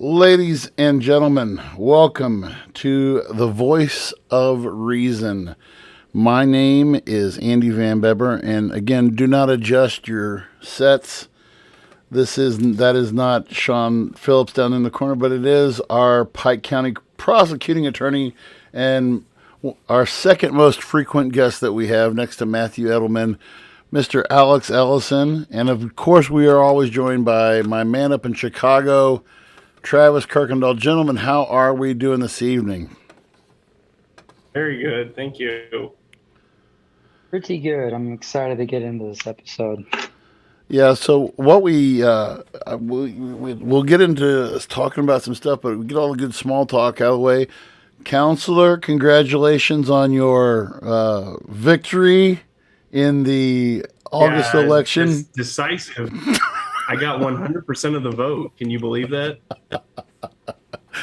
Ladies and gentlemen, welcome to the Voice of Reason. My name is Andy Van Beber, and again, do not adjust your sets. That is not Sean Phillips down in the corner, but it is our Pike County prosecuting attorney and our second most frequent guest that we have next to Matthew Edelman, Mr. Alex Ellison. And of course, we are always joined by my man up in Chicago, Travis Kirkendall. Gentlemen, how are we doing this evening? Very good. Thank you. Pretty good. I'm excited to get into this episode. Yeah, so what we'll get into talking about some stuff, but we get all the good small talk out of the way. Counselor, congratulations on your victory in the August election. Decisive. I got 100% of the vote. Can you believe that? It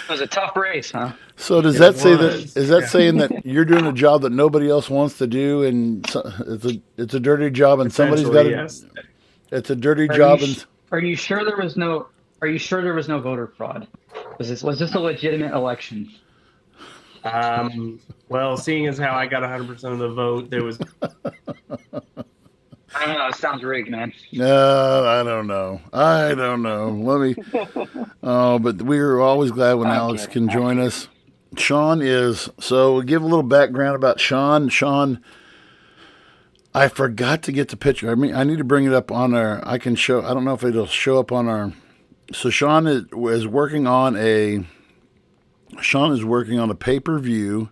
was a tough race, huh? So does that say that is that saying that you're doing a job that nobody else wants to do, and it's a dirty job, and somebody's got to? Yes. It's a dirty job. Are you sure there was no? Are you sure there was no voter fraud? Was this a legitimate election? Well, seeing as how I got 100% of the vote, there was. I don't know. It sounds rigged, man. No, I don't know. Let me. Oh, but we're always glad when Alex can join us. Sean is so. Give a little background about Sean. Sean. I forgot to get the picture. I mean, I need to bring it up on our. I can show. I don't know if it'll show up on our. So Sean is working on a. Sean is working on a pay-per-view.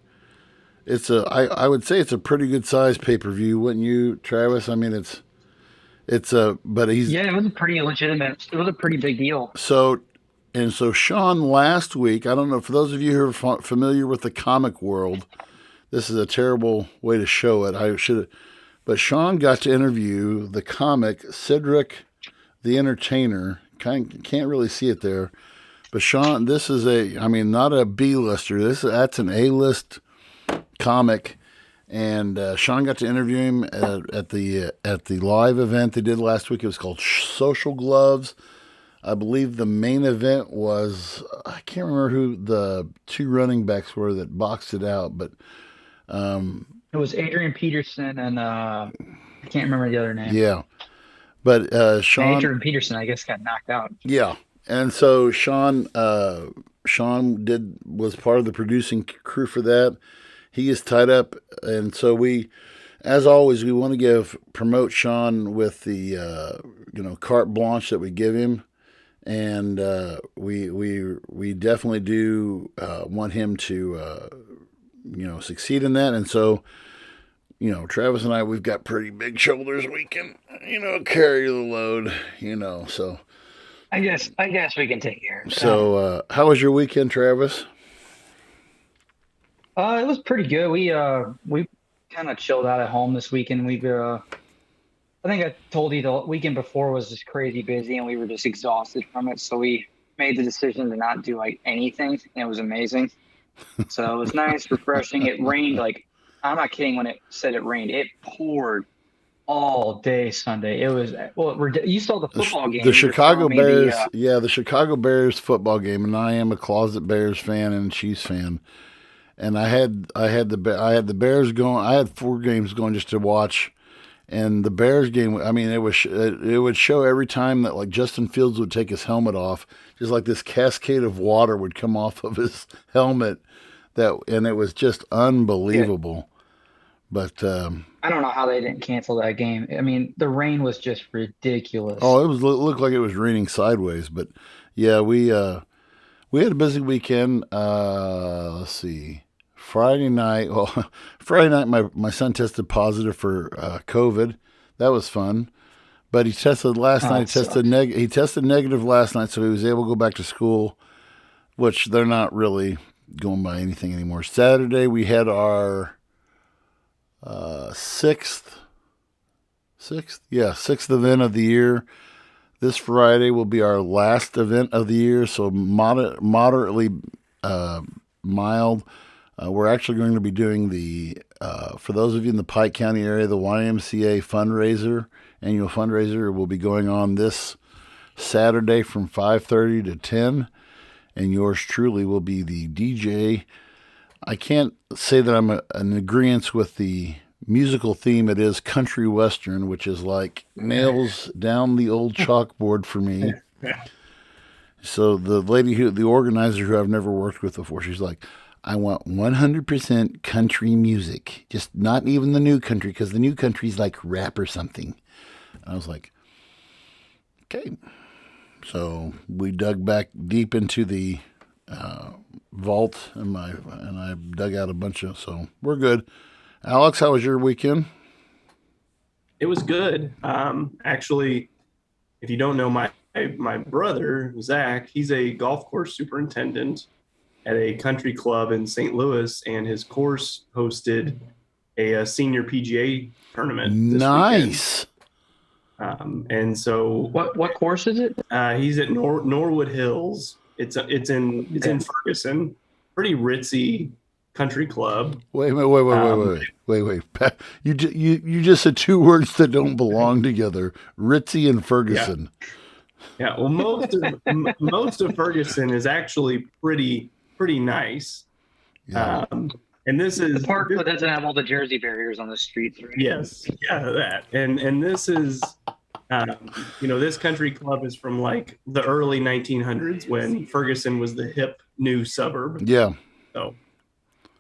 I would say it's a pretty good size pay-per-view, wouldn't you, Travis? I mean, but he's. Yeah, it was a pretty legitimate. It was a pretty big deal. So Sean last week. I don't know, for those of you who are familiar with the comic world, this is a terrible way to show it. I should. But Sean got to interview the comic Cedric the Entertainer. Can't really see it there. But Sean, this is not a B-lister. That's an A-list comic. And Sean got to interview him at the live event they did last week. It was called Social Gloves. I believe the main event was, I can't remember who the two running backs were that boxed it out, but... It was Adrian Peterson and I can't remember the other name. Yeah, but Sean. Adrian Peterson, I guess, got knocked out. Yeah, and so Sean was part of the producing crew for that. He is tied up, and so we, as always, we want to promote Sean with the carte blanche that we give him, and we definitely do want him to. Succeed in that. And so, Travis and I, we've got pretty big shoulders. We can, carry the load, so. I guess we can take care of it. So, how was your weekend, Travis? It was pretty good. We kind of chilled out at home this weekend. I think I told you the weekend before was just crazy busy and we were just exhausted from it. So we made the decision to not do anything, and it was amazing. So it was nice, refreshing. It rained I'm not kidding when it said it rained. It poured all day Sunday. It was you saw the football game. The Chicago Bears, the Chicago Bears football game, and I am a closet Bears fan and Chiefs fan. And I had the Bears going. I had 4 games going just to watch. And the Bears game, I mean, it would show every time that Justin Fields would take his helmet off, just like this cascade of water would come off of his helmet. And it was just unbelievable. Yeah. But I don't know how they didn't cancel that game. I mean, the rain was just ridiculous. Oh, it looked like it was raining sideways. But yeah, we had a busy weekend. Let's see. Friday night, my son tested positive for COVID. That was fun. But he tested last night. He tested negative last night, so he was able to go back to school, which they're not really going by anything anymore. Saturday, we had our sixth event of the year. This Friday will be our last event of the year, so moderately mild. We're actually going to be doing for those of you in the Pike County area, the YMCA annual fundraiser will be going on this Saturday from 5:30 to 10. and yours truly will be the DJ. I can't say that I'm in agreement with the musical theme. It is country western, which is like nails down the old chalkboard for me. So the the organizer who I've never worked with before, she's like, I want 100% country music, just not even the new country, because the new country's like rap or something. And I was like, okay. So we dug back deep into the vault, and I dug out a bunch of. So we're good. Alex, how was your weekend? It was good. Actually, if you don't know my brother Zach, he's a golf course superintendent at a country club in St. Louis, and his course hosted a senior PGA tournament. Nice. And so, what course is it? He's at Norwood Hills. It's in Ferguson. Pretty ritzy country club. Wait. You just said two words that don't belong together: ritzy and Ferguson. Yeah. Well, most of Ferguson is actually pretty nice. Yeah. And this is the part that doesn't have all the Jersey barriers on the streets. Right? Yes. Yeah. That. And this is, this country club is from like the early 1900s when Ferguson was the hip new suburb. Yeah. So,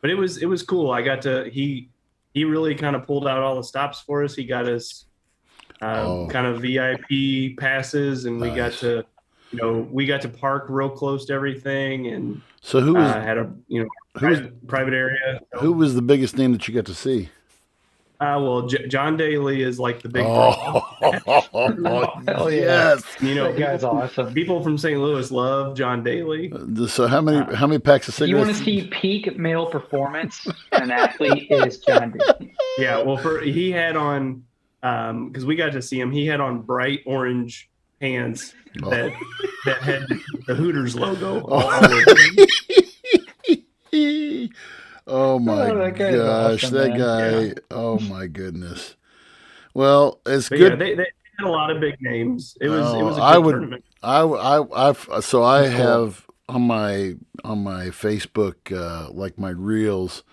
but it was cool. I got to he really kind of pulled out all the stops for us. He got us kind of VIP passes, and we got to park real close to everything, and so who was had a private area. So. Who was the biggest name that you got to see? Well, John Daly is like the big. Hell yes! That guy's awesome. People from St. Louis love John Daly. So how many packs of cigarettes? You want to see peak male performance in an athlete is John Daly. Yeah, well, he had on because we got to see him. He had on bright orange pants that had the Hooters logo all over them. Oh my gosh, awesome, that man. guy! Yeah. Oh my goodness. Well, it's But good. yeah, they had a lot of big names. It was a good tournament. I have on my Facebook like my reels.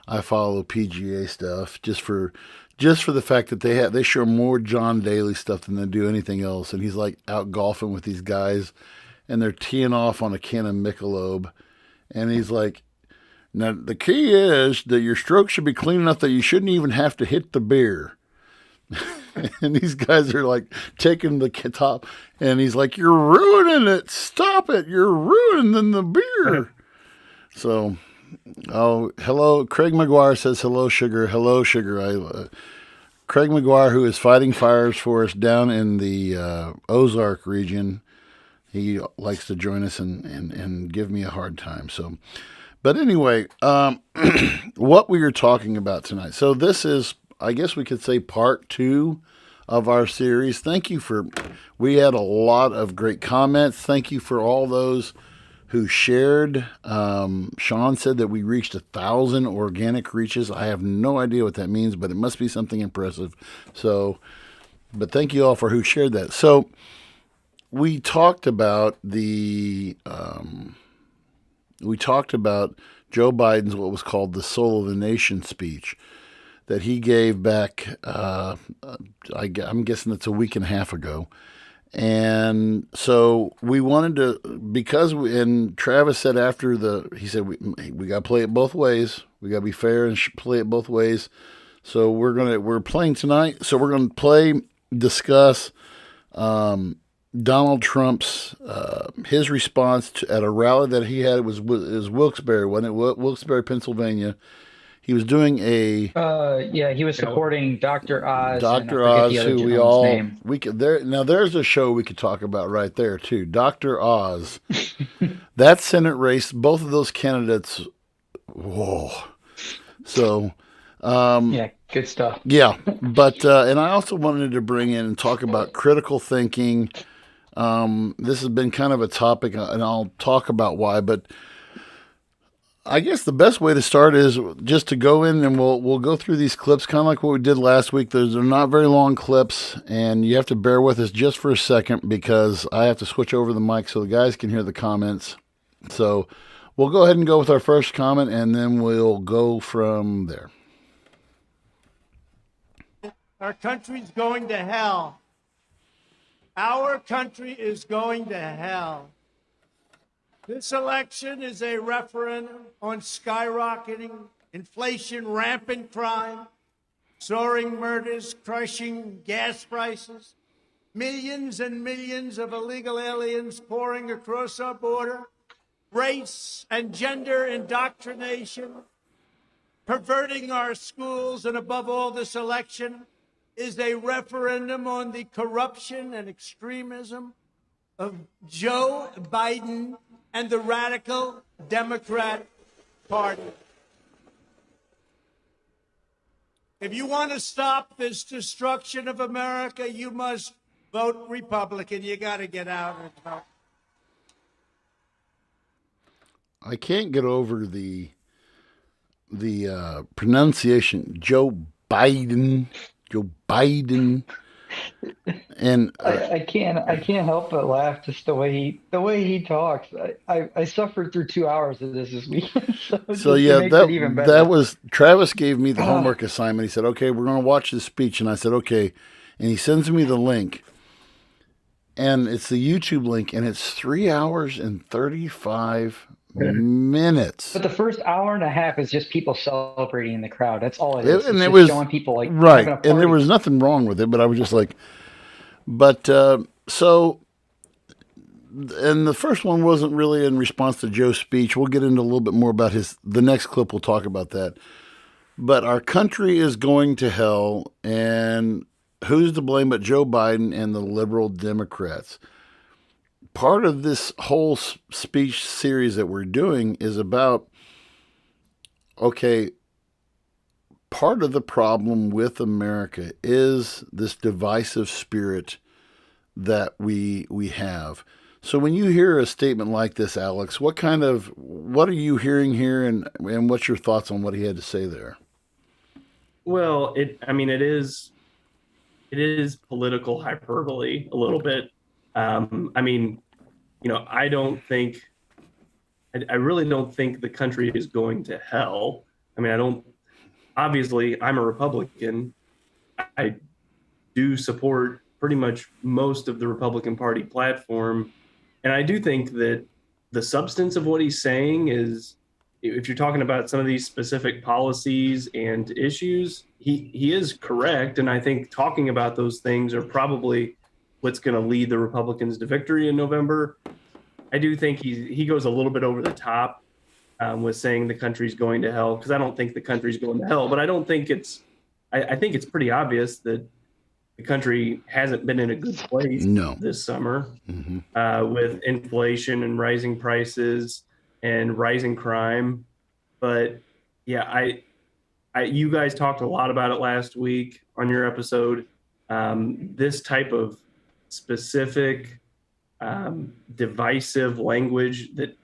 I follow PGA stuff just for the fact that they show more John Daly stuff than they do anything else, and he's like out golfing with these guys, and they're teeing off on a can of Michelob, and he's like, now the key is that your stroke should be clean enough that you shouldn't even have to hit the beer. And these guys are like taking the top, and he's like, you're ruining it. Stop it. You're ruining the beer. So, hello. Craig McGuire says, hello, sugar. Hello, sugar. Craig McGuire, who is fighting fires for us down in the Ozark region, he likes to join us and give me a hard time. So, but anyway, what we are talking about tonight. So this is, I guess we could say, part 2 of our series. We had a lot of great comments. Thank you for all those who shared. Sean said that we reached 1,000 organic reaches. I have no idea what that means, but it must be something impressive. So, but thank you all for who shared that. So we talked about Joe Biden's what was called the Soul of the Nation speech that he gave back, I'm guessing it's a week and a half ago. And so we wanted to, and Travis said he said, we got to play it both ways. We got to be fair and play it both ways. So we're playing tonight. So we're going to discuss Donald Trump's, his response at a rally that he had. It was Wilkes-Barre, wasn't it? Wilkes-Barre, Pennsylvania. He was doing he was supporting Dr. Oz. Dr. Oz, who there's a show we could talk about right there too. Dr. Oz. That Senate race, both of those candidates, whoa. So good stuff. Yeah. But and I also wanted to bring in and talk about critical thinking. This has been kind of a topic, and I'll talk about why, but I guess the best way to start is just to go in and we'll go through these clips, kind of like what we did last week. They're not very long clips, and you have to bear with us just for a second because I have to switch over the mic so the guys can hear the comments. So we'll go ahead and go with our first comment, and then we'll go from there. Our country's going to hell. Our country is going to hell. This election is a referendum on skyrocketing inflation, rampant crime, soaring murders, crushing gas prices, millions and millions of illegal aliens pouring across our border, race and gender indoctrination, perverting our schools, and above all, this election is a referendum on the corruption and extremism of Joe Biden and the radical Democrat Party. If you want to stop this destruction of America, you must vote Republican. You got to get out and vote. I can't get over the pronunciation. Joe Biden. And I can't help but laugh just the way he talks. I suffered through 2 hours of this weekend, so yeah, it makes it even better. that was Travis gave me the homework assignment. He said, "Okay, we're going to watch this speech," and I said, "Okay," and he sends me the link, and it's the YouTube link, and it's 3 hours and 35 minutes. But the first hour and a half is just people celebrating in the crowd. That's all it is. And it's it just was showing people like right, having a and there party. was nothing wrong with it, but I was just like, but so. And the first one wasn't really in response to Joe's speech. We'll get into a little bit more about the next clip. We'll talk about that. But our country is going to hell, and who's to blame but Joe Biden and the liberal Democrats? Part of this whole speech series that we're doing is about, okay, part of the problem with America is this divisive spirit that we have. So when you hear a statement like this, Alex, what are you hearing here, and what's your thoughts on what he had to say there? Well, it is political hyperbole a little bit. I really don't think the country is going to hell. Obviously, I'm a Republican. I do support pretty much most of the Republican Party platform. And I do think that the substance of what he's saying is, if you're talking about some of these specific policies and issues, he is correct. And I think talking about those things are probably what's going to lead the Republicans to victory in November. I do think he goes a little bit over the top with saying the country's going to hell, because I don't think the country's going to hell. But I don't think I think it's pretty obvious that the country hasn't been in a good place this summer, with inflation and rising prices and rising crime. But yeah, you guys talked a lot about it last week on your episode. This type of specific divisive language that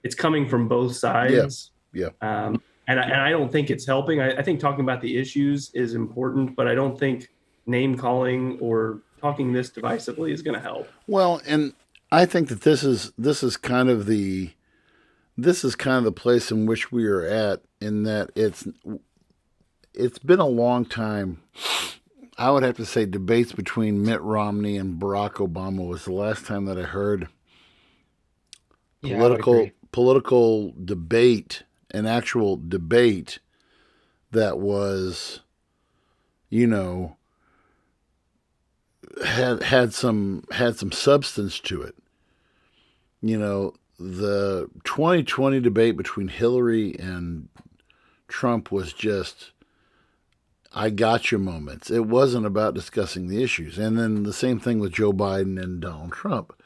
it's coming from both sides. Yeah. And I don't think it's helping. I think talking about the issues is important, but I don't think name calling or talking this divisively is going to help. Well, and I think that this is kind of the place in which we are at, in that it's been a long time. I would have to say debates between Mitt Romney and Barack Obama was the last time that I heard political debate, an actual debate that was, had some substance to it. The 2020 debate between Hillary and Trump was just, I gotcha moments. It wasn't about discussing the issues. And then the same thing with Joe Biden and Donald Trump.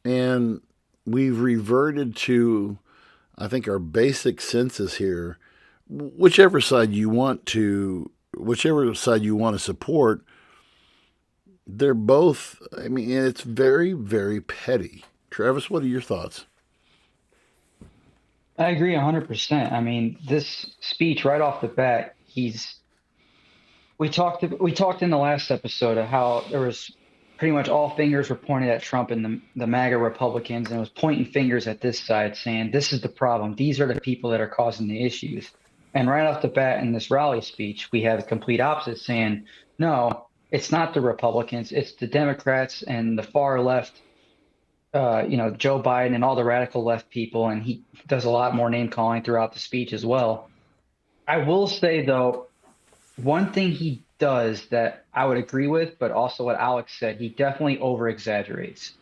And we've reverted to, I think, our basic senses here. Whichever side you want to support, they're both, it's very, very petty. Travis, what are your thoughts? I agree 100%. This speech right off the bat, we talked in the last episode of how there was pretty much all fingers were pointed at Trump and the MAGA Republicans, and it was pointing fingers at this side, saying, this is the problem. These are the people that are causing the issues. And right off the bat in this rally speech, we have the complete opposite, saying, no, it's not the Republicans, it's the Democrats and the far left, Joe Biden and all the radical left people. And he does a lot more name calling throughout the speech as well. I will say, though, one thing he does that I would agree with, but also what Alex said, he definitely over exaggerates.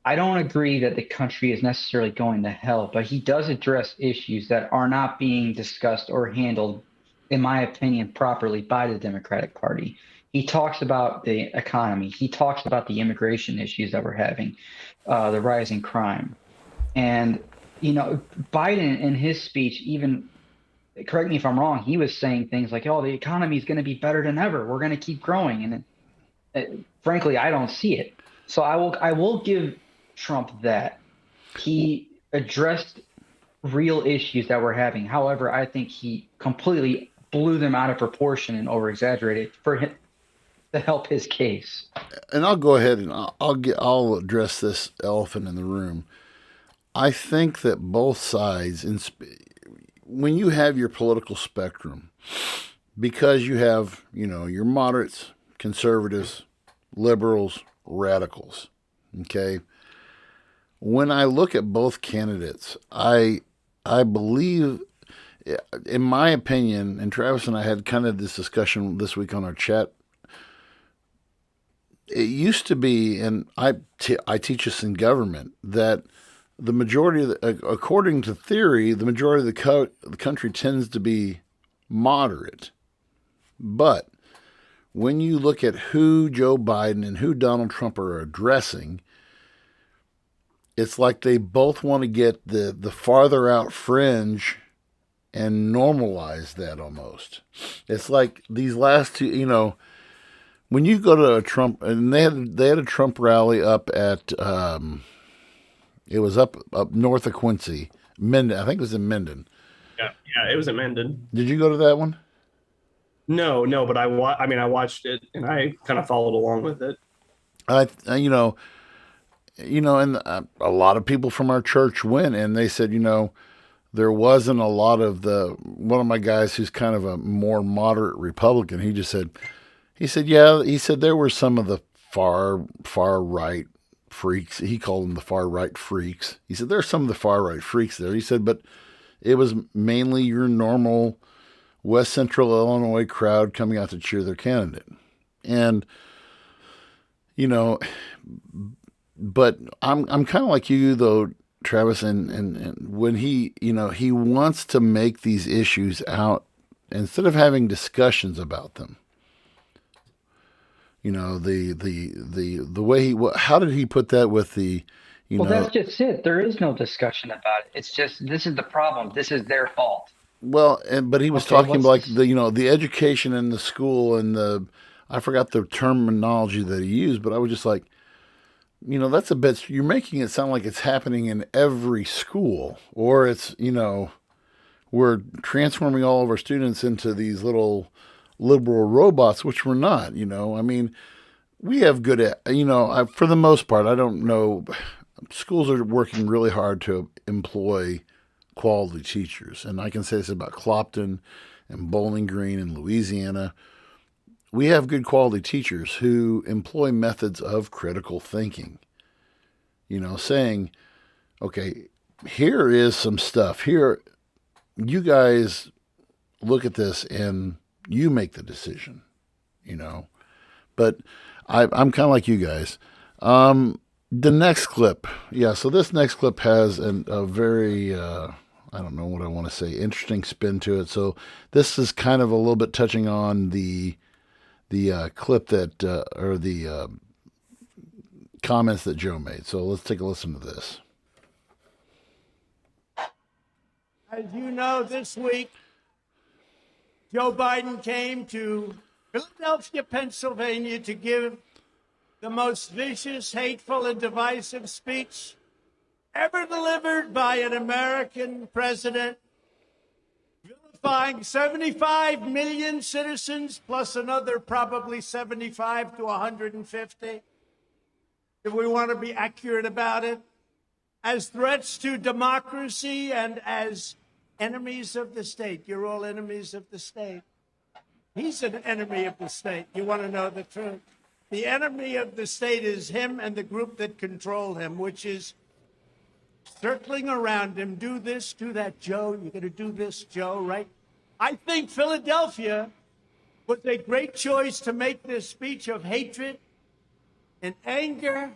I don't agree that the country is necessarily going to hell, but he does address issues that are not being discussed or handled, in my opinion, properly by the Democratic Party. He talks about the economy. He talks about the immigration issues that we're having, the rising crime. And, Biden in his speech, even, correct me if I'm wrong, he was saying things like, oh, the economy is going to be better than ever. We're going to keep growing. And frankly, I don't see it. So I will give Trump that. He addressed real issues that we're having. However, I think he completely blew them out of proportion and over-exaggerated for him to help his case. And I'll go ahead and I'll address this elephant in the room. I think that both sides, when you have your political spectrum, because you have, your moderates, conservatives, liberals, radicals, okay? When I look at both candidates, I believe, in my opinion, and Travis and I had kind of this discussion this week on our chat. It used to be, and I teach this in government, that the majority, according to theory, the majority of the country tends to be moderate. But when you look at who Joe Biden and who Donald Trump are addressing, it's like they both want to get the farther out fringe and normalize that almost. It's like these last two, when you go to a Trump, and they had a Trump rally up at, it was up north of Quincy, Menden. I think it was in Menden. Yeah, it was in Menden. Did you go to that one? No, but I watched it and I kind of followed along with it. And a lot of people from our church went, and they said, there wasn't a lot of one of my guys who's kind of a more moderate Republican. He said, there were some of the far right freaks. He called them the far right freaks. He said, there's some of the far right freaks there. He said, but it was mainly your normal West Central Illinois crowd coming out to cheer their candidate. And, but I'm kind of like you though, Travis, and when he wants to make these issues out instead of having discussions about them. The way how did he put that with the, that's just it. There is no discussion about it. It's just, this is the problem. This is their fault. But he was talking about like the education in the school and I forgot the terminology that he used, but I was just like, that's a bit, you're making it sound like it's happening in every school, or it's, we're transforming all of our students into these little liberal robots, which we're not, we have good at, for the most part, I don't know, schools are working really hard to employ quality teachers. And I can say this about Clopton and Bowling Green in Louisiana. We have good quality teachers who employ methods of critical thinking, saying, okay, here is some stuff here. You guys look at this and you make the decision, but I'm kind of like you guys. The next clip. Yeah. So this next clip has a very, I don't know what I want to say, interesting spin to it. So this is kind of a little bit touching on the clip that, or the comments that Joe made. So let's take a listen to this. As you know, this week, Joe Biden came to Philadelphia, Pennsylvania to give the most vicious, hateful, and divisive speech ever delivered by an American president, vilifying 75 million citizens plus another probably 75 to 150 if we want to be accurate about it, as threats to democracy and as enemies of the state. You're all enemies of the state. He's an enemy of the state. You want to know the truth? The enemy of the state is him and the group that control him, which is circling around him. Do this, do that, Joe. You're going to do this, Joe, right? I think Philadelphia was a great choice to make this speech of hatred and anger.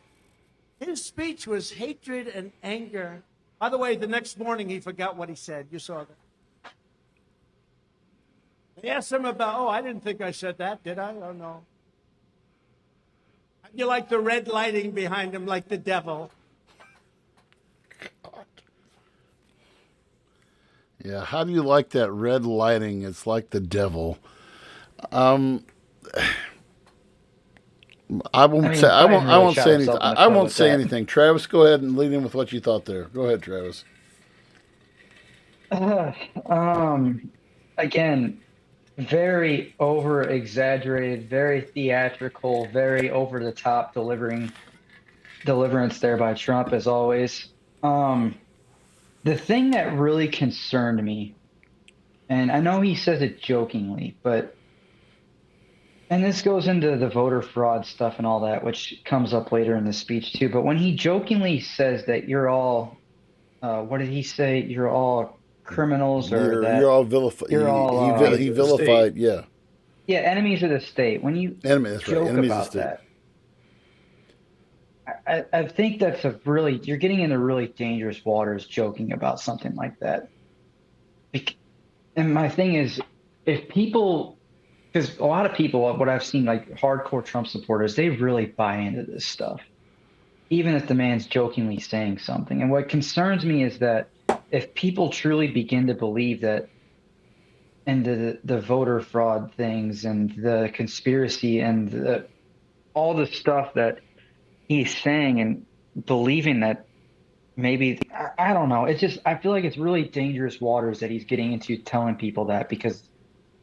His speech was hatred and anger. By the way, the next morning he forgot what he said. You saw that. They asked him about, oh, I didn't think I said that, did I? Oh, no. You like the red lighting behind him like the devil. God. Yeah, how do you like that red lighting? It's like the devil. I won't say anything. I won't say anything. Travis, go ahead and lead in with what you thought there. Go ahead, Travis. Again, very over exaggerated, very theatrical, very over the top deliverance there by Trump as always. The thing that really concerned me, and I know he says it jokingly, and this goes into the voter fraud stuff and all that, which comes up later in the speech too. But when he jokingly says that you're all, what did he say? You're all criminals, or you're all vilified. He vilified, yeah. Yeah, enemies of the state. When you joke about that, I think that's you're getting into really dangerous waters joking about something like that. And my thing is, if people, because a lot of people, what I've seen, like hardcore Trump supporters, they really buy into this stuff, even if the man's jokingly saying something. And what concerns me is that if people truly begin to believe that, and the voter fraud things and the conspiracy and all the stuff that he's saying and believing that maybe, I don't know. It's just, I feel like it's really dangerous waters that he's getting into telling people that, because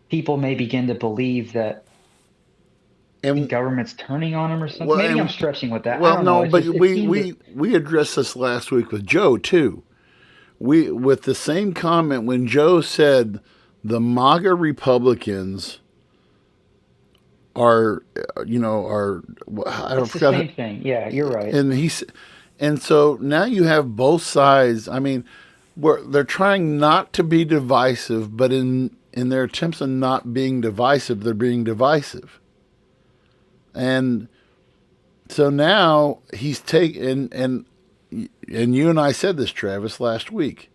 people may begin to believe that the government's turning on him or something. Maybe I'm stretching with that. Well, no, but we addressed this last week with Joe too. With the same comment when Joe said the MAGA Republicans are the same thing. Yeah, you're right. And so now you have both sides. I mean, they're trying not to be divisive, but in their attempts of not being divisive, they're being divisive. And so now he's taking, and you and I said this, Travis, last week.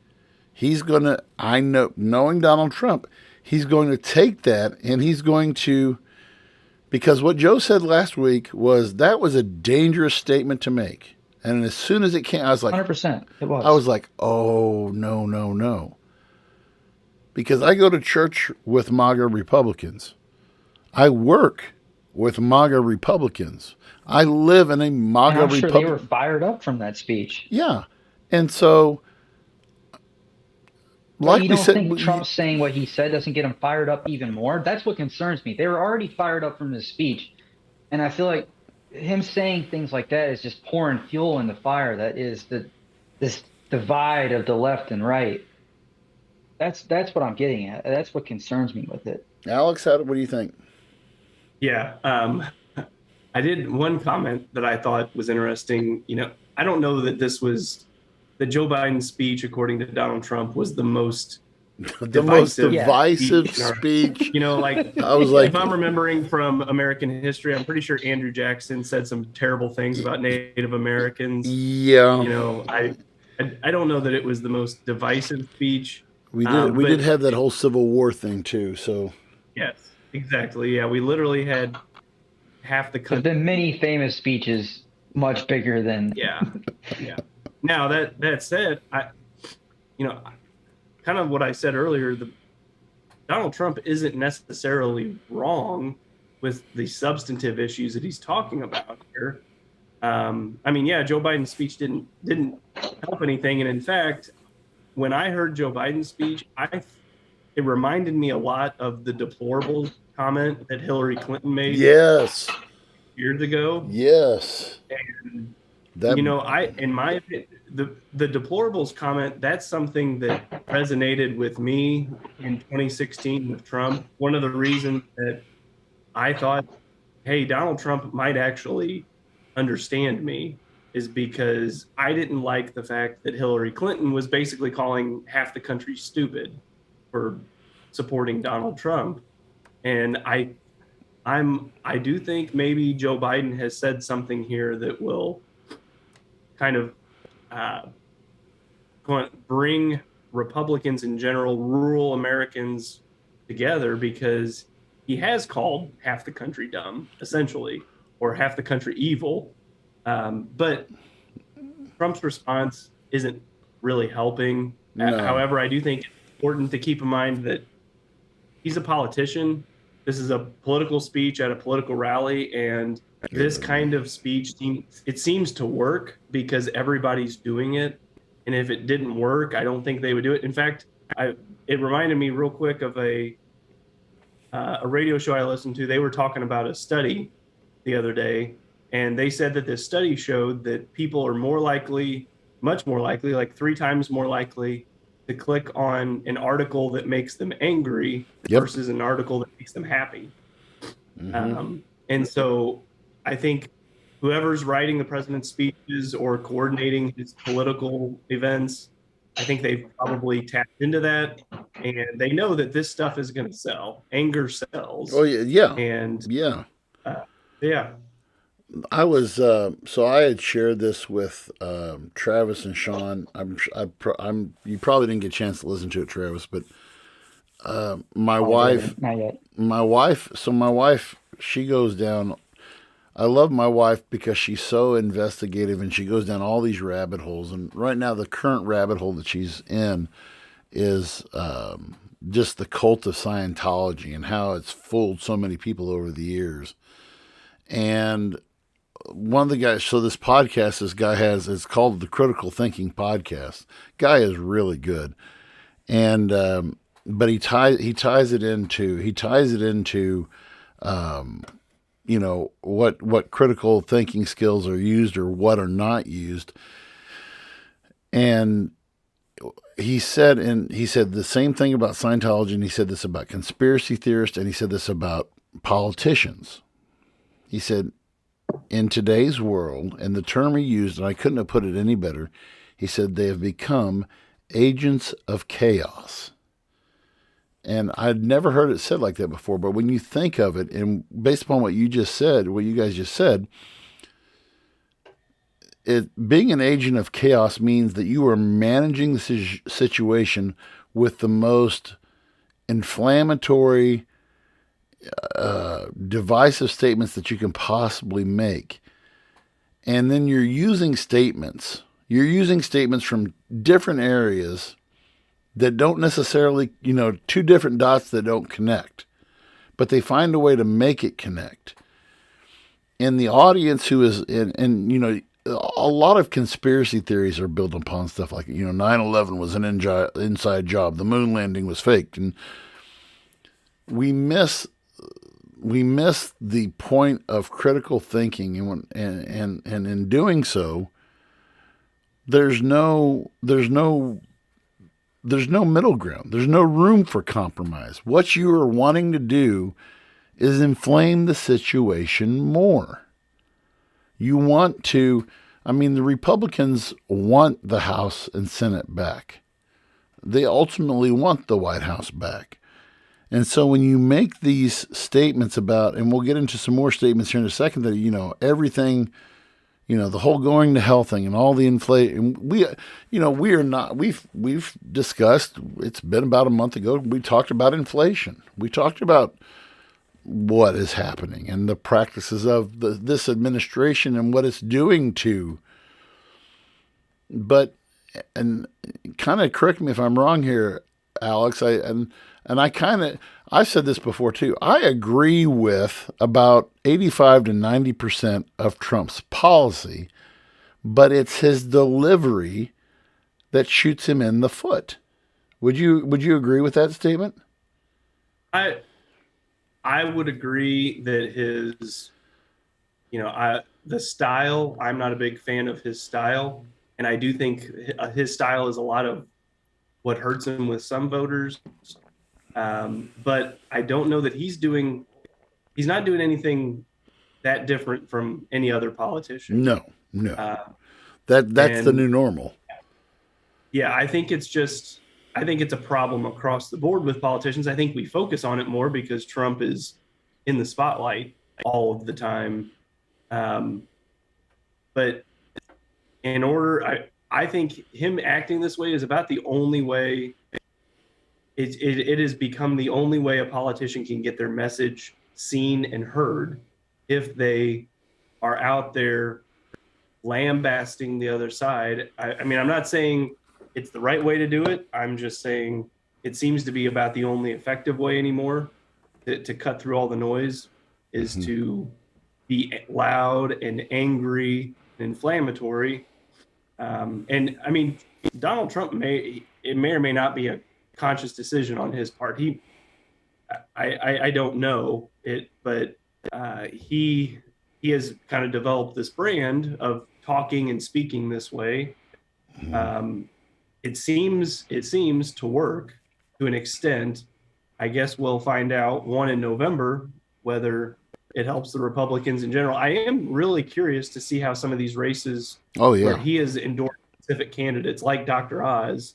He's going to, knowing Donald Trump, he's going to take that and he's going to, because what Joe said last week that was a dangerous statement to make. And as soon as it came, I was like, 100%. It was. I was like, oh, no. Because I go to church with MAGA Republicans. I work with MAGA Republicans. I live in a MAGA Republican. I'm sure they were fired up from that speech. Yeah. And so, like you don't think Trump saying what he said doesn't get him fired up even more? That's what concerns me. They were already fired up from this speech. And I feel like him saying things like that is just pouring fuel in the fire. That is this divide of the left and right. That's what I'm getting at. That's what concerns me with it. Alex, what do you think? Yeah. I did one comment that I thought was interesting. I don't know that the Joe Biden speech, according to Donald Trump, was the most divisive speech. I was like, if I'm remembering from American history, I'm pretty sure Andrew Jackson said some terrible things about Native Americans. Yeah. I don't know that it was the most divisive speech. We did have that whole Civil War thing too. So yes, exactly. Yeah, we literally had half the country. There's been many famous speeches much bigger than. Yeah. Now that said, kind of what I said earlier, Donald Trump isn't necessarily wrong with the substantive issues that he's talking about here. Joe Biden's speech didn't help anything, and in fact, when I heard Joe Biden's speech, it reminded me a lot of the deplorable comment that Hillary Clinton made. Yes. years ago. Yes. And That the deplorables comment, that's something that resonated with me in 2016 with Trump. One of the reasons that I thought, hey, Donald Trump might actually understand me is because I didn't like the fact that Hillary Clinton was basically calling half the country stupid for supporting Donald Trump. And I do think maybe Joe Biden has said something here that will kind of uh, bring Republicans in general, rural Americans together, because he has called half the country dumb, essentially, or half the country evil. But Trump's response isn't really helping. No. However, I do think it's important to keep in mind that he's a politician. This is a political speech at a political rally, and this kind of speech seems to work because everybody's doing it. And if it didn't work, I don't think they would do it. In fact, it reminded me real quick of a radio show I listened to. They were talking about a study the other day, and they said that this study showed that people are more likely, much more likely, like 3 times more likely to click on an article that makes them angry versus an article that makes them happy. And so I think whoever's writing the president's speeches or coordinating his political events, I think they've probably tapped into that, and they know that this stuff is going to sell. Anger sells. Oh yeah. And yeah. Yeah. I was so I had shared this with Travis and Sean. You probably didn't get a chance to listen to it, Travis, but my wife, not yet. My wife, she goes down. I love my wife because she's so investigative and she goes down all these rabbit holes. And right now, the current rabbit hole that she's in is just the cult of Scientology and how it's fooled so many people over the years. And one of the guys, so this podcast this guy has, it's called the Critical Thinking Podcast. Guy is really good. And, but he ties it into, what critical thinking skills are used or what are not used. And he said the same thing about Scientology, and he said this about conspiracy theorists, and he said this about politicians. He said, in today's world, and the term he used, and I couldn't have put it any better, he said they have become agents of chaos. And I'd never heard it said like that before, but when you think of it, and based upon what you guys just said, being an agent of chaos means that you are managing the situation with the most inflammatory, divisive statements that you can possibly make. And then you're using statements from different areas that don't necessarily, two different dots that don't connect, but they find a way to make it connect. And the audience who is, a lot of conspiracy theories are built upon stuff like, 9/11 was an inside job. The moon landing was faked. And we miss the point of critical thinking. And in doing so, there's no middle ground. There's no room for compromise. What you are wanting to do is inflame the situation more. You want to, the Republicans want the House and Senate back. They ultimately want the White House back. And so when you make these statements about, and we'll get into some more statements here in a second, that, everything, the whole going to hell thing and all the inflation, we are not, we've discussed, it's been about a month ago, we talked about inflation. We talked about what is happening and the practices of this administration and what it's doing to, but, and kind of correct me if I'm wrong here, Alex, I've said this before too. I agree with about 85 to 90% of Trump's policy, but it's his delivery that shoots him in the foot. Would you agree with that statement? I would agree that his, the style, I'm not a big fan of his style. And I do think his style is a lot of what hurts him with some voters. But I don't know that he's not doing anything that different from any other politician. No. Uh, That's the and new normal. yeah, I think it's a problem across the board with politicians. I think we focus on it more because Trump is in the spotlight all of the time. But I think him acting this way is about the only way. It has become the only way a politician can get their message seen and heard if they are out there lambasting the other side. I mean, I'm not saying it's the right way to do it. I'm just saying it seems to be about the only effective way anymore to cut through all the noise is to be loud and angry and inflammatory. And I mean, Donald Trump may or may not be a conscious decision on his part. I don't know it, but he has kind of developed this brand of talking and speaking this way. It seems to work to an extent. I guess we'll find out in November whether it helps the Republicans in general. I am really curious to see how some of these races where he has endorsed specific candidates like Dr. Oz,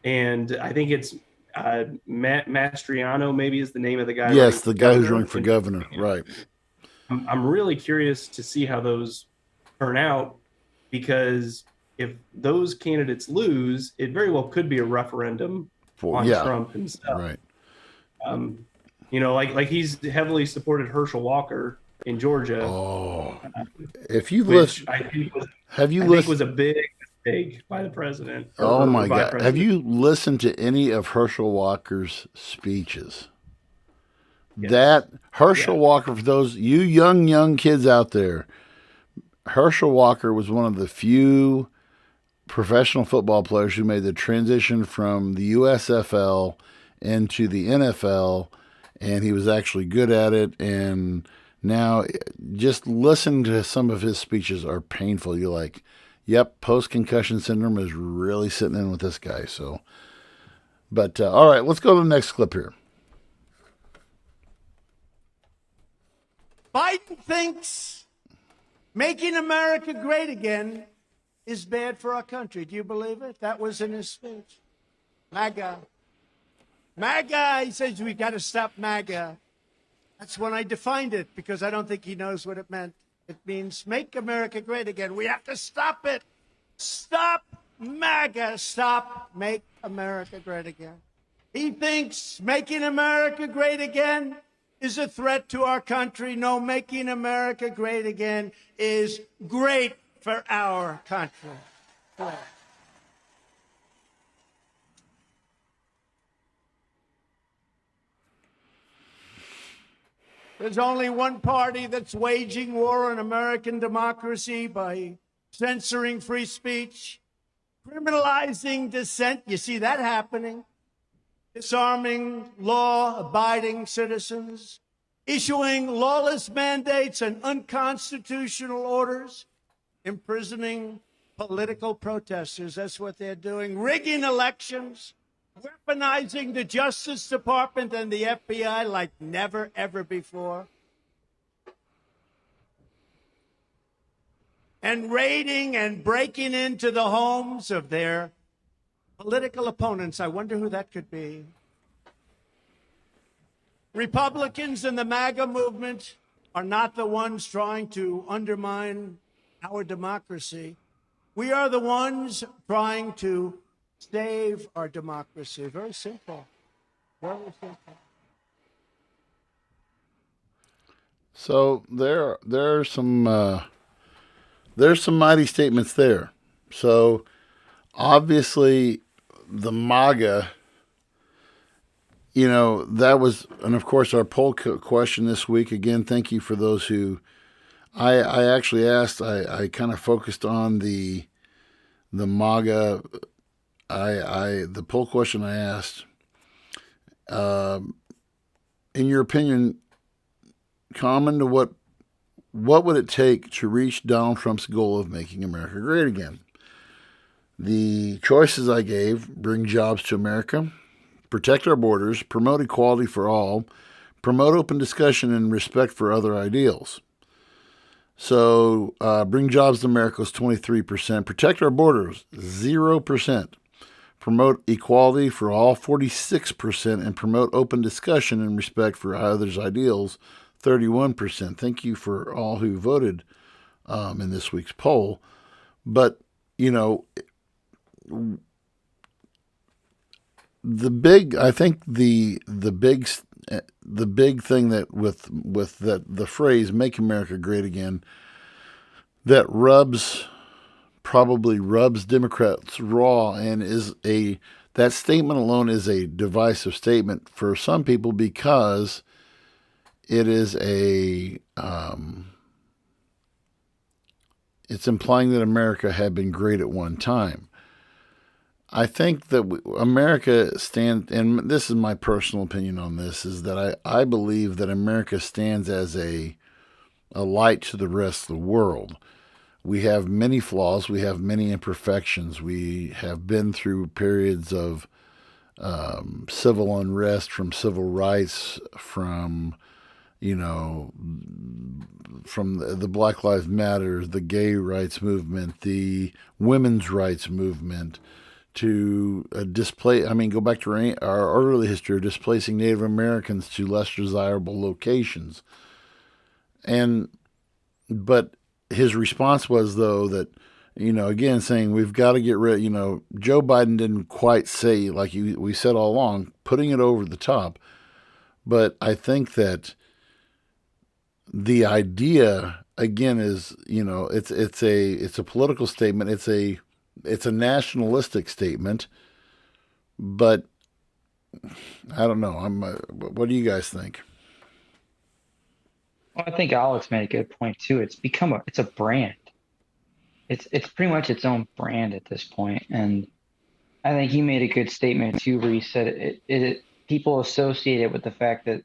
and I think it's Mastriano maybe is the name of the guy. Yes, the guy who's running for governor, right. I'm really curious to see how those turn out, because if those candidates lose, it very well could be a referendum on Trump himself. Right. Like he's heavily supported Herschel Walker in Georgia. Oh, if you which listen, I think was a big mistake by the president. Oh my God! President. Have you listened to any of Herschel Walker's speeches? Yes. That Herschel Walker, for those you young kids out there, Herschel Walker was one of the few professional football players who made the transition from the USFL into the NFL, and he was actually good at it. And now, just listen to some of his speeches are painful. You're like, yep, post-concussion syndrome is really sitting in with this guy. So, but all right, let's go to the next clip here. Biden thinks making America great again is bad for our country. Do you believe it? That was in his speech. MAGA. MAGA, he says we got to stop MAGA. That's when I defined it, because I don't think he knows what it meant. It means make America great again. We have to stop it. Stop MAGA. Stop make America great again. He thinks making America great again is a threat to our country. No, making America great again is great for our country. There's only one party that's waging war on American democracy by censoring free speech, criminalizing dissent. You see that happening. Disarming law-abiding citizens, issuing lawless mandates and unconstitutional orders, imprisoning political protesters. That's what they're doing. Rigging elections, weaponizing the Justice Department and the FBI like never, ever before. And raiding and breaking into the homes of their political opponents. I wonder who that could be. Republicans in the MAGA movement are not the ones trying to undermine our democracy. We are the ones trying to save our democracy. Very simple. Very simple. So there's some mighty statements there. So obviously, the MAGA, that was, and of course, our poll question this week. Again, thank you for those who I actually asked. I kind of focused on the MAGA. The poll question I asked, in your opinion, common to what what would it take to reach Donald Trump's goal of making America great again? The choices I gave: bring jobs to America, protect our borders, promote equality for all, promote open discussion and respect for other ideals. So, bring jobs to America is 23%, protect our borders 0%, promote equality for all 46%, and promote open discussion and respect for others' ideals 31%. Thank you for all who voted in this week's poll. But, you know, I think the big thing that with that the phrase "Make America Great Again" that probably rubs Democrats raw, and that statement alone is a divisive statement for some people, because it is it's implying that America had been great at one time. I think that America stands, and this is my personal opinion on this, is that I believe that America stands as a light to the rest of the world. We have many flaws. We have many imperfections. We have been through periods of civil unrest, from civil rights, from the Black Lives Matter, the gay rights movement, the women's rights movement, to go back to our early history of displacing Native Americans to less desirable locations. But his response was, though, that, again, saying we've got to get rid, Joe Biden didn't quite say, like we said all along, putting it over the top. But I think that the idea, again, is, it's a political statement. It's a nationalistic statement, but I don't know. What do you guys think? Well, I think Alex made a good point too. It's a brand. It's pretty much its own brand at this point. And I think he made a good statement too, where he said people associate it with the fact that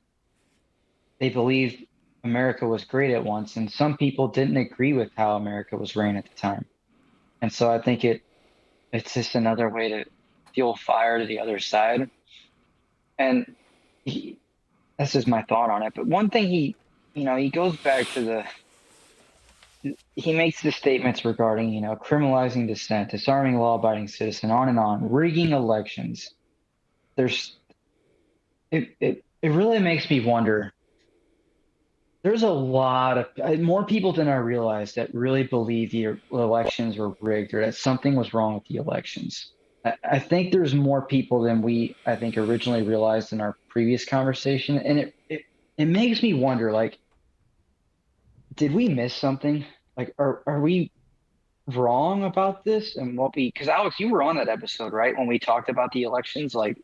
they believed America was great at once, and some people didn't agree with how America was ran at the time. And so I think it's just another way to fuel fire to the other side. And that's just my thought on it. But one thing he goes back to he makes the statements regarding, criminalizing dissent, disarming law-abiding citizen, on and on, rigging elections. It really makes me wonder. There's a lot of more people than I realized that really believe the elections were rigged, or that something was wrong with the elections. I think there's more people than I think originally realized in our previous conversation, and it makes me wonder, like, did we miss something? Like, are we wrong about this? And because Alex, you were on that episode, right, when we talked about the elections? Like,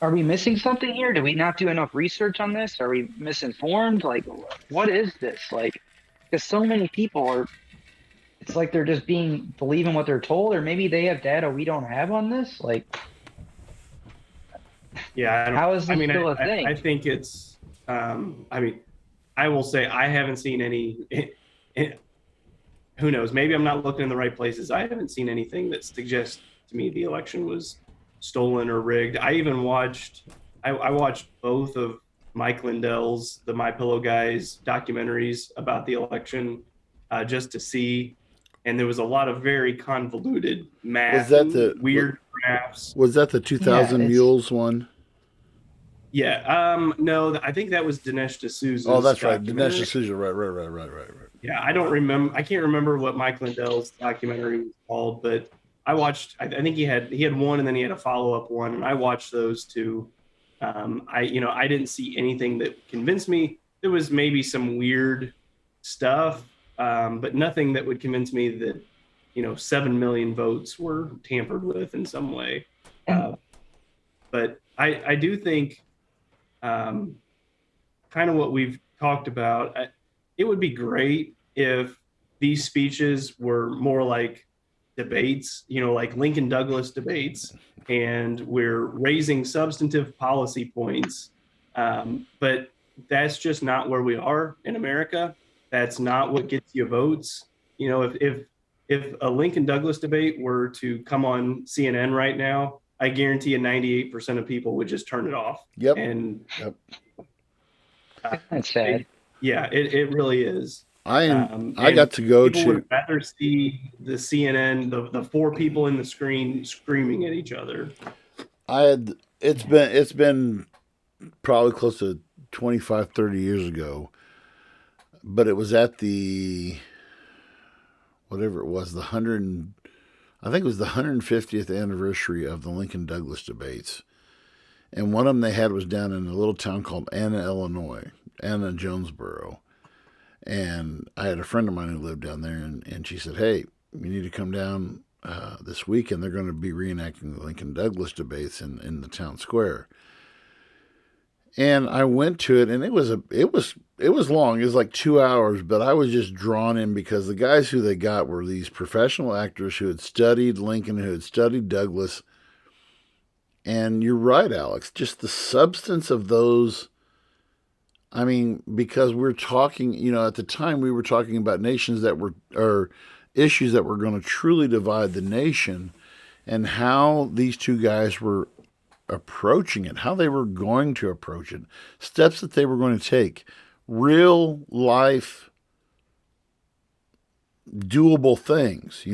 are we missing something here? Do we not do enough research on this? Are we misinformed? Like, what is this? Like, because so many people it's like they're just believing what they're told, or maybe they have data we don't have on this. Like, yeah, how is this still a thing? I think it's, I will say I haven't seen any, who knows, maybe I'm not looking in the right places. I haven't seen anything that suggests to me the election was stolen or rigged. I even watched both of Mike Lindell's, the My Pillow guys documentaries about the election, just to see, and there was a lot of very convoluted math, weird graphs. Was that the 2000 Mules one? Yeah. No, I think that was Dinesh D'Souza's. Oh, that's right. Dinesh D'Souza. Right. Yeah, I can't remember what Mike Lindell's documentary was called, but I watched. I think he had one, and then he had a follow-up one, and I watched those two. I didn't see anything that convinced me. There was maybe some weird stuff, but nothing that would convince me that 7 million votes were tampered with in some way. But I do think, kind of what we've talked about, it would be great if these speeches were more like debates, like Lincoln Douglas debates, and we're raising substantive policy points. But that's just not where we are in America. That's not what gets you votes. You know, if a Lincoln Douglas debate were to come on CNN right now, I guarantee you 98% of people would just turn it off. Yep. And Yep. That's sad. Yeah, it really is. I got to go people to. would rather see the CNN, the four people in the screen screaming at each other. It's been probably close to 25, 30 years ago, but it was at the whatever it was, I think it was the 150th anniversary of the Lincoln Douglas debates. And one of them they had was down in a little town called Anna, Illinois, Anna Jonesboro. And I had a friend of mine who lived down there, and she said, "Hey, you need to come down this weekend. They're going to be reenacting the Lincoln Douglas debates in the town square." And I went to it, and it was long. It was like 2 hours, but I was just drawn in because the guys who they got were these professional actors who had studied Lincoln, who had studied Douglas. And you're right, Alex. Just the substance of those. I mean, because we're talking, at the time we were talking about nations or issues that were going to truly divide the nation, and how these two guys were approaching it, how they were going to approach it, steps that they were going to take, real life doable things,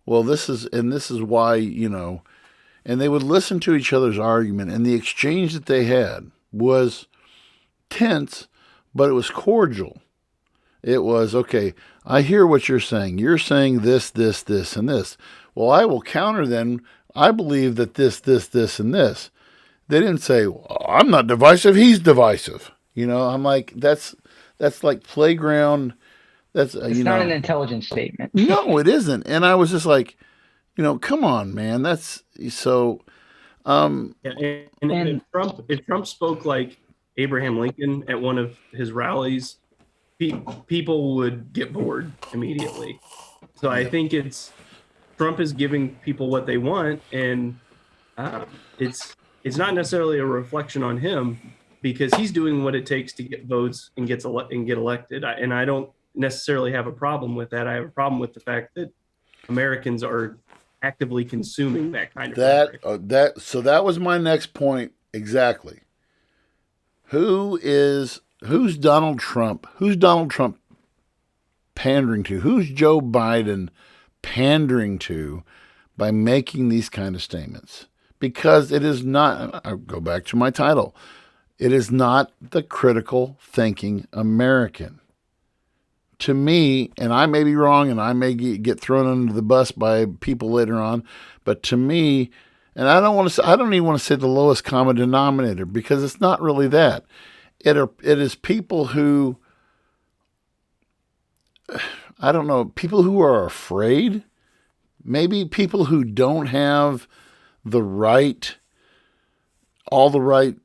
Well, this is why, and they would listen to each other's argument, and the exchange that they had was tense, but it was cordial. It was, okay, I hear what you're saying. You're saying this, this, this, and this. Well, I will counter then. I believe that this, and this. They didn't say, well, I'm not divisive, he's divisive. I'm like, that's like playground. It's not an intelligent statement. No, it isn't. And I was just like, come on, man. That's so. If Trump spoke like Abraham Lincoln at one of his rallies, people would get bored immediately. So I think Trump is giving people what they want, and it's not necessarily a reflection on him, because he's doing what it takes to get votes and get elected. And I don't necessarily have a problem with that. I have a problem with the fact that Americans are actively consuming that kind of rhetoric. So that was my next point exactly. Who's Donald Trump? Who's Donald Trump pandering to? Who's Joe Biden pandering to by making these kind of statements? Because it is not, I'll go back to my title, it is not the critical thinking American. To me, and I may be wrong, and I may get thrown under the bus by people later on, but to me, and I don't even want to say the lowest common denominator, because it's not really that. It is people who, I don't know, people who are afraid, maybe people who don't have all the right